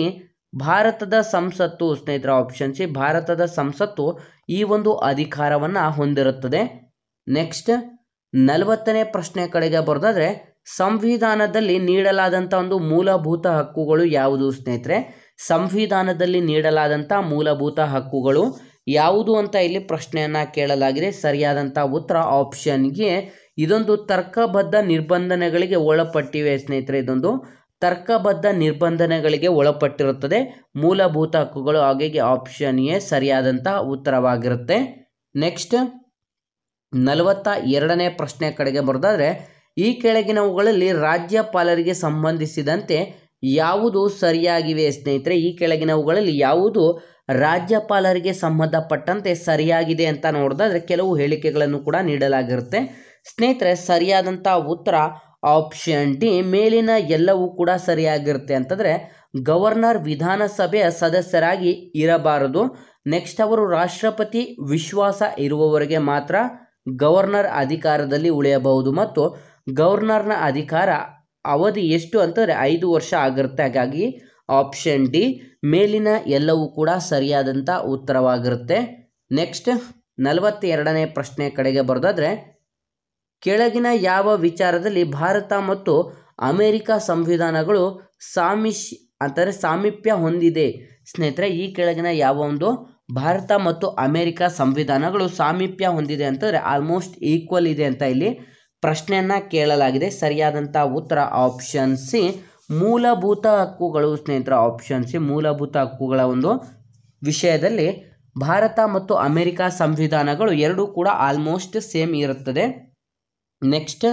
ಭಾರತದ ಸಂಸತ್ತು ಸ್ನೇಹಿತರೆ. ಆಪ್ಷನ್ ಸಿ, ಭಾರತದ ಸಂಸತ್ತು ಈ ಒಂದು ಅಧಿಕಾರವನ್ನು ಹೊಂದಿರುತ್ತದೆ. ನೆಕ್ಸ್ಟ್ 40ನೇ ಪ್ರಶ್ನೆ ಕಡೆಗೆ ಬರೋದಾದರೆ, ಸಂವಿಧಾನದಲ್ಲಿ ನೀಡಲಾದಂಥ ಒಂದು ಮೂಲಭೂತ ಹಕ್ಕುಗಳು ಯಾವುದು? ಸ್ನೇಹಿತರೆ, ಸಂವಿಧಾನದಲ್ಲಿ ನೀಡಲಾದಂಥ ಮೂಲಭೂತ ಹಕ್ಕುಗಳು ಯಾವುದು ಅಂತ ಇಲ್ಲಿ ಪ್ರಶ್ನೆಯನ್ನು ಕೇಳಲಾಗಿದೆ. ಸರಿಯಾದಂಥ ಉತ್ತರ ಆಪ್ಷನ್ ಎ, ಇದೊಂದು ತರ್ಕಬದ್ಧ ನಿರ್ಬಂಧನೆಗಳಿಗೆ ಒಳಪಟ್ಟಿವೆ ಸ್ನೇಹಿತರೆ. ಇದೊಂದು ತರ್ಕಬದ್ಧ ನಿರ್ಬಂಧನೆಗಳಿಗೆ ಒಳಪಟ್ಟಿರುತ್ತದೆ ಮೂಲಭೂತ ಹಕ್ಕುಗಳು. ಹಾಗಾಗಿ ಆಪ್ಷನ್ ಎ ಸರಿಯಾದಂಥ ಉತ್ತರವಾಗಿರುತ್ತೆ. ನೆಕ್ಸ್ಟ್ 42ನೇ ಪ್ರಶ್ನೆ ಕಡೆಗೆ ಬರೋದಾದರೆ, ಈ ಕೆಳಗಿನವುಗಳಲ್ಲಿ ರಾಜ್ಯಪಾಲರಿಗೆ ಸಂಬಂಧಿಸಿದಂತೆ ಯಾವುದು ಸರಿಯಾಗಿವೆ? ಸ್ನೇಹಿತರೆ, ಈ ಕೆಳಗಿನವುಗಳಲ್ಲಿ ಯಾವುದು ರಾಜ್ಯಪಾಲರಿಗೆ ಸಂಬಂಧಪಟ್ಟಂತೆ ಸರಿಯಾಗಿದೆ ಅಂತ ನೋಡೋದಾದ್ರೆ ಕೆಲವು ಹೇಳಿಕೆಗಳನ್ನು ಕೂಡ ನೀಡಲಾಗಿರುತ್ತೆ. ಸ್ನೇಹಿತರೆ, ಸರಿಯಾದಂಥ ಉತ್ತರ ಆಪ್ಷನ್ ಡಿ, ಮೇಲಿನ ಎಲ್ಲವೂ ಕೂಡ ಸರಿಯಾಗಿರುತ್ತೆ. ಅಂತಂದರೆ ಗವರ್ನರ್ ವಿಧಾನಸಭೆಯ ಸದಸ್ಯರಾಗಿ ಇರಬಾರದು. ನೆಕ್ಸ್ಟ್ ಅವರು ರಾಷ್ಟ್ರಪತಿ ವಿಶ್ವಾಸ ಇರುವವರೆಗೆ ಮಾತ್ರ ಗವರ್ನರ್ ಅಧಿಕಾರದಲ್ಲಿ ಉಳಿಯಬಹುದು ಮತ್ತು ಗವರ್ನರ್ನ ಅಧಿಕಾರ ಅವಧಿ ಎಷ್ಟು ಅಂತಂದರೆ 5 ವರ್ಷ ಆಗಿರುತ್ತೆ. ಹಾಗಾಗಿ ಆಪ್ಷನ್ ಡಿ, ಮೇಲಿನ ಎಲ್ಲವೂ ಕೂಡ ಸರಿಯಾದಂಥ ಉತ್ತರವಾಗಿರುತ್ತೆ. ನೆಕ್ಸ್ಟ್ 42ನೇ ಪ್ರಶ್ನೆ ಕಡೆಗೆ ಬರೋದಾದರೆ, ಕೆಳಗಿನ ಯಾವ ವಿಚಾರದಲ್ಲಿ ಭಾರತ ಮತ್ತು ಅಮೆರಿಕ ಸಂವಿಧಾನಗಳು ಸಾಮೀಪ್ಯ ಹೊಂದಿದೆ? ಸ್ನೇಹಿತರೆ, ಈ ಕೆಳಗಿನ ಯಾವ ಒಂದು ಭಾರತ ಮತ್ತು ಅಮೆರಿಕ ಸಂವಿಧಾನಗಳು ಸಾಮೀಪ್ಯ ಹೊಂದಿದೆ ಅಂತಂದರೆ ಆಲ್ಮೋಸ್ಟ್ ಈಕ್ವಲ್ ಇದೆ ಅಂತ ಇಲ್ಲಿ ಪ್ರಶ್ನೆಯನ್ನು ಕೇಳಲಾಗಿದೆ. ಸರಿಯಾದಂಥ ಉತ್ತರ ಆಪ್ಷನ್ ಸಿ, ಮೂಲಭೂತ ಹಕ್ಕುಗಳು ಸ್ನೇಹಿತರ. ಆಪ್ಷನ್ ಸಿ, ಮೂಲಭೂತ ಹಕ್ಕುಗಳ ಒಂದು ವಿಷಯದಲ್ಲಿ ಭಾರತ ಮತ್ತು ಅಮೆರಿಕ ಸಂವಿಧಾನಗಳು ಎರಡೂ ಕೂಡ ಆಲ್ಮೋಸ್ಟ್ ಸೇಮ್ ಇರುತ್ತದೆ. ನೆಕ್ಸ್ಟ್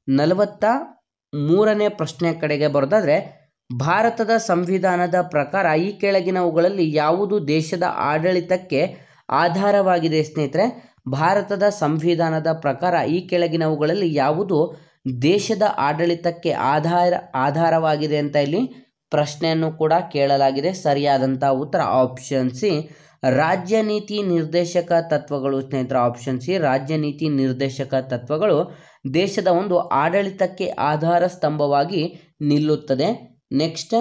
43ನೇ ಪ್ರಶ್ನೆ ಕಡೆಗೆ ಬರೋದಾದರೆ, ಭಾರತದ ಸಂವಿಧಾನದ ಪ್ರಕಾರ ಈ ಕೆಳಗಿನವುಗಳಲ್ಲಿ ಯಾವುದು ದೇಶದ ಆಡಳಿತಕ್ಕೆ ಆಧಾರವಾಗಿದೆ? ಸ್ನೇಹಿತರೆ, ಭಾರತದ ಸಂವಿಧಾನದ ಪ್ರಕಾರ ಈ ಕೆಳಗಿನವುಗಳಲ್ಲಿ ಯಾವುದು ದೇಶದ ಆಡಳಿತಕ್ಕೆ ಆಧಾರವಾಗಿದೆ ಅಂತ ಇಲ್ಲಿ ಪ್ರಶ್ನೆಯನ್ನು ಕೂಡ ಕೇಳಲಾಗಿದೆ. ಸರಿಯಾದಂಥ ಉತ್ತರ ಆಪ್ಷನ್ ಸಿ, ರಾಜ್ಯ ನೀತಿ ನಿರ್ದೇಶಕ ತತ್ವಗಳು ಸ್ನೇಹಿತರ. ಆಪ್ಷನ್ ಸಿ, ರಾಜ್ಯ ನೀತಿ ನಿರ್ದೇಶಕ ತತ್ವಗಳು ದೇಶದ ಒಂದು ಆಡಳಿತಕ್ಕೆ ಆಧಾರ ಸ್ತಂಭವಾಗಿ ನಿಲ್ಲುತ್ತದೆ. ನೆಕ್ಸ್ಟ್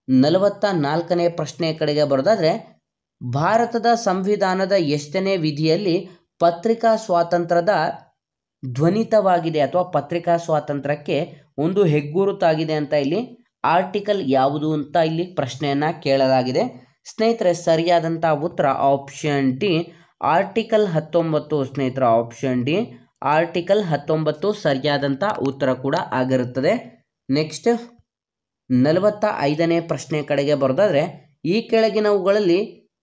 44ನೇ ಪ್ರಶ್ನೆ ಕಡೆಗೆ ಬರೋದಾದರೆ, ಭಾರತದ ಸಂವಿಧಾನದ ಎಷ್ಟನೇ ವಿಧಿಯಲ್ಲಿ ಪತ್ರಿಕಾ ಸ್ವಾತಂತ್ರ್ಯದ ಧ್ವನಿತವಾಗಿದೆ ಅಥವಾ ಪತ್ರಿಕಾ ಸ್ವಾತಂತ್ರ್ಯಕ್ಕೆ ಒಂದು ಹೆಗ್ಗುರುತಾಗಿದೆ ಅಂತ ಇಲ್ಲಿ ಆರ್ಟಿಕಲ್ ಯಾವುದು ಅಂತ ಇಲ್ಲಿ ಪ್ರಶ್ನೆಯನ್ನು ಕೇಳಲಾಗಿದೆ. ಸ್ನೇಹಿತರೆ, ಸರಿಯಾದಂಥ ಉತ್ತರ ಆಪ್ಷನ್ ಡಿ, ಆರ್ಟಿಕಲ್ 19 ಸ್ನೇಹಿತರ. ಆಪ್ಷನ್ ಡಿ, ಆರ್ಟಿಕಲ್ 19 ಸರಿಯಾದಂಥ ಉತ್ತರ ಕೂಡ ಆಗಿರುತ್ತದೆ. ನೆಕ್ಸ್ಟ್ 45ನೇ ಪ್ರಶ್ನೆ ಕಡೆಗೆ ಬರೋದಾದರೆ, ಈ ಕೆಳಗಿನವುಗಳಲ್ಲಿ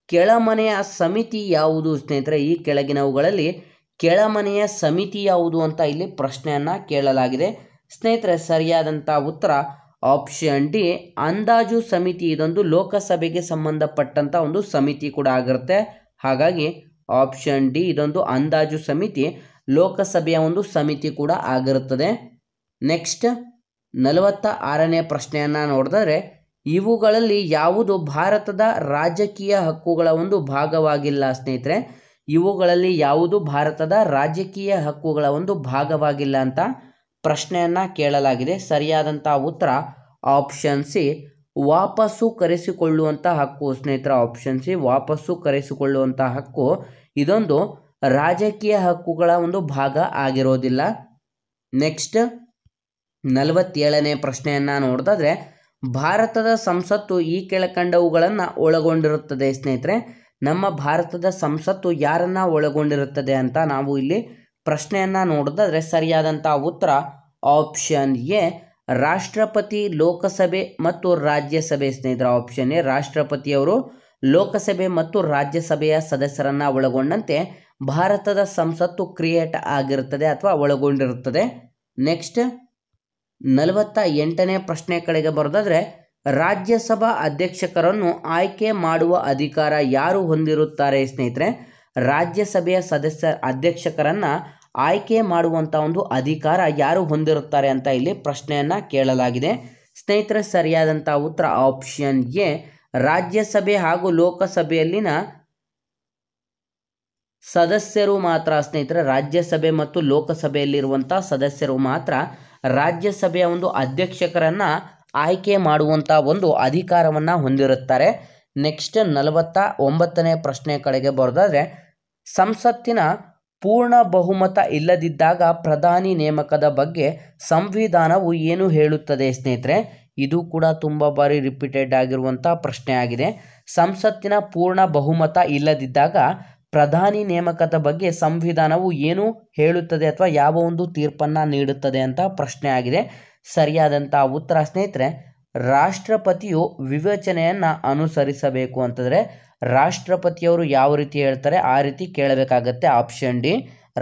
ಕೆಳಮನೆಯ ಸಮಿತಿ ಯಾವುದು ಸ್ನೇಹಿತರೆ? ಈ ಕೆಳಗಿನವುಗಳಲ್ಲಿ ಕೆಳಮನೆಯ ಸಮಿತಿ ಯಾವುದು ಅಂತ ಇಲ್ಲಿ ಪ್ರಶ್ನೆಯನ್ನು ಕೇಳಲಾಗಿದೆ. ಸ್ನೇಹಿತರೆ, ಸರಿಯಾದಂಥ ಉತ್ತರ ಆಪ್ಷನ್ ಡಿ, ಅಂದಾಜು ಸಮಿತಿ. ಇದೊಂದು ಲೋಕಸಭೆಗೆ ಸಂಬಂಧಪಟ್ಟಂಥ ಒಂದು ಸಮಿತಿ ಕೂಡ ಆಗಿರುತ್ತೆ. ಹಾಗಾಗಿ ಆಪ್ಷನ್ ಡಿ, ಇದೊಂದು ಅಂದಾಜು ಸಮಿತಿ, ಲೋಕಸಭೆಯ ಒಂದು ಸಮಿತಿ ಕೂಡ ಆಗಿರುತ್ತದೆ. ನೆಕ್ಸ್ಟ್ 46ನೇ ಪ್ರಶ್ನೆಯನ್ನು ನೋಡಿದರೆ, ಇವುಗಳಲ್ಲಿ ಯಾವುದು ಭಾರತದ ರಾಜಕೀಯ ಹಕ್ಕುಗಳ ಒಂದು ಭಾಗವಾಗಿಲ್ಲ ಸ್ನೇಹಿತರೆ? ಇವುಗಳಲ್ಲಿ ಯಾವುದು ಭಾರತದ ರಾಜಕೀಯ ಹಕ್ಕುಗಳ ಒಂದು ಭಾಗವಾಗಿಲ್ಲ ಅಂತ ಪ್ರಶ್ನೆಯನ್ನು ಕೇಳಲಾಗಿದೆ. ಸರಿಯಾದಂಥ ಉತ್ತರ ಆಪ್ಷನ್ ಸಿ, ವಾಪಸ್ಸು ಕರೆಸಿಕೊಳ್ಳುವಂಥ ಹಕ್ಕು ಸ್ನೇಹಿತರೆ. ಆಪ್ಷನ್ ಸಿ, ವಾಪಸ್ಸು ಕರೆಸಿಕೊಳ್ಳುವಂಥ ಹಕ್ಕು ಇದೊಂದು ರಾಜಕೀಯ ಹಕ್ಕುಗಳ ಒಂದು ಭಾಗ ಆಗಿರೋದಿಲ್ಲ. ನೆಕ್ಸ್ಟ್ 47ನೇ ಪ್ರಶ್ನೆಯನ್ನು ನೋಡಿದ್ರೆ, ಭಾರತದ ಸಂಸತ್ತು ಈ ಕೆಳಕಂಡವುಗಳನ್ನು ಒಳಗೊಂಡಿರುತ್ತದೆ ಸ್ನೇಹಿತರೆ. ನಮ್ಮ ಭಾರತದ ಸಂಸತ್ತು ಯಾರನ್ನ ಒಳಗೊಂಡಿರುತ್ತದೆ ಅಂತ ನಾವು ಇಲ್ಲಿ ಪ್ರಶ್ನೆಯನ್ನು ನೋಡಿದ್ರೆ ಸರಿಯಾದಂಥ ಉತ್ತರ ಆಪ್ಷನ್ ಎ, ರಾಷ್ಟ್ರಪತಿ, ಲೋಕಸಭೆ ಮತ್ತು ರಾಜ್ಯಸಭೆ ಸ್ನೇಹಿತರೆ. ಆಪ್ಷನ್ ಎ, ರಾಷ್ಟ್ರಪತಿಯವರು ಲೋಕಸಭೆ ಮತ್ತು ರಾಜ್ಯಸಭೆಯ ಸದಸ್ಯರನ್ನು ಒಳಗೊಂಡಂತೆ ಭಾರತದ ಸಂಸತ್ತು ಕ್ರಿಯೇಟ್ ಆಗಿರುತ್ತದೆ ಅಥವಾ ಒಳಗೊಂಡಿರುತ್ತದೆ. ನೆಕ್ಸ್ಟ್ 48ನೇ ಪ್ರಶ್ನೆ ಕಡೆಗೆ ಬರೋದಾದರೆ, ರಾಜ್ಯಸಭಾ ಅಧ್ಯಕ್ಷಕರನ್ನು ಆಯ್ಕೆ ಮಾಡುವ ಅಧಿಕಾರ ಯಾರು ಹೊಂದಿರುತ್ತಾರೆ ಸ್ನೇಹಿತರೆ? ರಾಜ್ಯಸಭೆಯ ಅಧ್ಯಕ್ಷಕರನ್ನು ಆಯ್ಕೆ ಮಾಡುವಂಥ ಒಂದು ಅಧಿಕಾರ ಯಾರು ಹೊಂದಿರುತ್ತಾರೆ ಅಂತ ಇಲ್ಲಿ ಪ್ರಶ್ನೆಯನ್ನು ಕೇಳಲಾಗಿದೆ. ಸ್ನೇಹಿತರೆ, ಸರಿಯಾದಂಥ ಉತ್ತರ ಆಪ್ಷನ್ ಎ, ರಾಜ್ಯಸಭೆ ಹಾಗೂ ಲೋಕಸಭೆಯಲ್ಲಿನ ಸದಸ್ಯರು ಮಾತ್ರ ಸ್ನೇಹಿತರೆ. ರಾಜ್ಯಸಭೆ ಮತ್ತು ಲೋಕಸಭೆಯಲ್ಲಿರುವಂಥ ಸದಸ್ಯರು ಮಾತ್ರ ರಾಜ್ಯಸಭೆಯ ಒಂದು ಅಧ್ಯಕ್ಷಕರನ್ನು ಆಯ್ಕೆ ಮಾಡುವಂಥ ಒಂದು ಅಧಿಕಾರವನ್ನು ಹೊಂದಿರುತ್ತಾರೆ. ನೆಕ್ಸ್ಟ್ 49ನೇ ಪ್ರಶ್ನೆ ಕಡೆಗೆ ಬರೋದಾದರೆ, ಸಂಸತ್ತಿನ ಪೂರ್ಣ ಬಹುಮತ ಇಲ್ಲದಿದ್ದಾಗ ಪ್ರಧಾನಿ ನೇಮಕದ ಬಗ್ಗೆ ಸಂವಿಧಾನವು ಏನು ಹೇಳುತ್ತದೆ ಸ್ನೇಹಿತರೆ? ಇದು ಕೂಡ ತುಂಬ ಬಾರಿ ರಿಪೀಟೆಡ್ ಆಗಿರುವಂಥ ಪ್ರಶ್ನೆ ಆಗಿದೆ. ಸಂಸತ್ತಿನ ಪೂರ್ಣ ಬಹುಮತ ಇಲ್ಲದಿದ್ದಾಗ ಪ್ರಧಾನಿ ನೇಮಕದ ಬಗ್ಗೆ ಸಂವಿಧಾನವು ಏನು ಹೇಳುತ್ತದೆ ಅಥವಾ ಯಾವ ಒಂದು ತೀರ್ಪನ್ನು ನೀಡುತ್ತದೆ ಅಂತ ಪ್ರಶ್ನೆ ಆಗಿದೆ. ಸರಿಯಾದಂಥ ಉತ್ತರ ಸ್ನೇಹಿತರೆ, ರಾಷ್ಟ್ರಪತಿಯು ವಿವೇಚನೆಯನ್ನು ಅನುಸರಿಸಬೇಕು ಅಂತಂದರೆ ರಾಷ್ಟ್ರಪತಿಯವರು ಯಾವ ರೀತಿ ಹೇಳ್ತಾರೆ ಆ ರೀತಿ ಕೇಳಬೇಕಾಗತ್ತೆ. ಆಪ್ಷನ್ ಡಿ,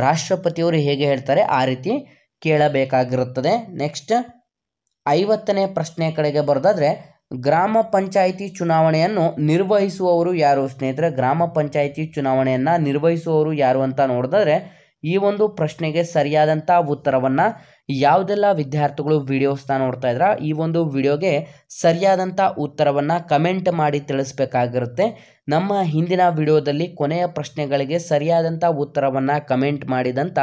ರಾಷ್ಟ್ರಪತಿಯವರು ಹೇಗೆ ಹೇಳ್ತಾರೆ ಆ ರೀತಿ ಕೇಳಬೇಕಾಗಿರುತ್ತದೆ. ನೆಕ್ಸ್ಟ್ 50ನೇ ಪ್ರಶ್ನೆ ಕಡೆಗೆ ಬರೋದಾದರೆ, ಗ್ರಾಮ ಪಂಚಾಯಿತಿ ಚುನಾವಣೆಯನ್ನು ನಿರ್ವಹಿಸುವವರು ಯಾರು ಸ್ನೇಹಿತರೆ? ಗ್ರಾಮ ಪಂಚಾಯಿತಿ ಚುನಾವಣೆಯನ್ನು ನಿರ್ವಹಿಸುವವರು ಯಾರು ಅಂತ ನೋಡಿದ್ರೆ ಈ ಒಂದು ಪ್ರಶ್ನೆಗೆ ಸರಿಯಾದಂಥ ಉತ್ತರವನ್ನು ಯಾವುದೆಲ್ಲ ವಿದ್ಯಾರ್ಥಿಗಳು ವಿಡಿಯೋಸ್ನ ನೋಡ್ತಾ ಇದ್ರ ಈ ಒಂದು ವಿಡಿಯೋಗೆ ಸರಿಯಾದಂಥ ಉತ್ತರವನ್ನು ಕಮೆಂಟ್ ಮಾಡಿ ತಿಳಿಸ್ಬೇಕಾಗಿರುತ್ತೆ. ನಮ್ಮ ಹಿಂದಿನ ವಿಡಿಯೋದಲ್ಲಿ ಕೊನೆಯ ಪ್ರಶ್ನೆಗಳಿಗೆ ಸರಿಯಾದಂಥ ಉತ್ತರವನ್ನು ಕಮೆಂಟ್ ಮಾಡಿದಂಥ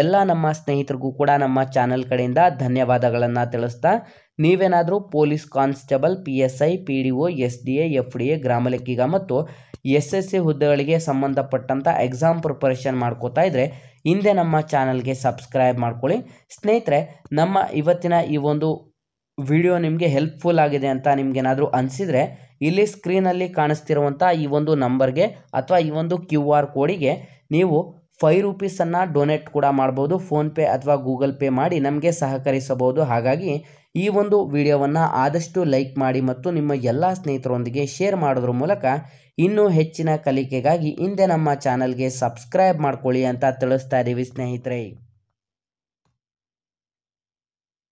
ಎಲ್ಲ ನಮ್ಮ ಸ್ನೇಹಿತರಿಗೂ ಕೂಡ ನಮ್ಮ ಚಾನಲ್ ಕಡೆಯಿಂದ ಧನ್ಯವಾದಗಳನ್ನು ತಿಳಿಸ್ತಾ, ನೀವೇನಾದರೂ police constable, PSI, PDO, SDA, FDA, ಗ್ರಾಮ ಲೆಕ್ಕಿಗ ಮತ್ತು SSC ಹುದ್ದೆಗಳಿಗೆ ಸಂಬಂಧಪಟ್ಟಂಥ ಎಕ್ಸಾಮ್ ಪ್ರಿಪರೇಷನ್ ಮಾಡ್ಕೋತಾ ಇದ್ದರೆ ಹಿಂದೆ ನಮ್ಮ ಚಾನಲ್ಗೆ ಸಬ್ಸ್ಕ್ರೈಬ್ ಮಾಡ್ಕೊಳ್ಳಿ. ಸ್ನೇಹಿತರೆ, ನಮ್ಮ ಇವತ್ತಿನ ಈ ಒಂದು ವಿಡಿಯೋ ನಿಮಗೆ ಹೆಲ್ಪ್ಫುಲ್ ಆಗಿದೆ ಅಂತ ನಿಮಗೇನಾದರೂ ಅನಿಸಿದರೆ ಇಲ್ಲಿ ಸ್ಕ್ರೀನಲ್ಲಿ ಕಾಣಿಸ್ತಿರುವಂಥ ಈ ಒಂದು ನಂಬರ್ಗೆ ಅಥವಾ ಈ ಒಂದು QR ಕೋಡಿಗೆ ನೀವು 5 ರೂಪೀಸನ್ನು ಡೊನೇಟ್ ಕೂಡ ಮಾಡ್ಬೋದು. ಫೋನ್ಪೇ ಅಥವಾ ಗೂಗಲ್ ಪೇ ಮಾಡಿ ನಮಗೆ ಸಹಕರಿಸಬಹುದು. ಹಾಗಾಗಿ ಈ ಒಂದು ವಿಡಿಯೋವನ್ನು ಆದಷ್ಟು ಲೈಕ್ ಮಾಡಿ ಮತ್ತು ನಿಮ್ಮ ಎಲ್ಲ ಸ್ನೇಹಿತರೊಂದಿಗೆ ಶೇರ್ ಮಾಡೋದ್ರ ಮೂಲಕ ಇನ್ನೂ ಹೆಚ್ಚಿನ ಕಲಿಕೆಗಾಗಿ ಹಿಂದೆ ನಮ್ಮ ಚಾನಲ್ಗೆ ಸಬ್ಸ್ಕ್ರೈಬ್ ಮಾಡ್ಕೊಳ್ಳಿ ಅಂತ ತಿಳಿಸ್ತಾ ಇದ್ದೀವಿ ಸ್ನೇಹಿತರೆ.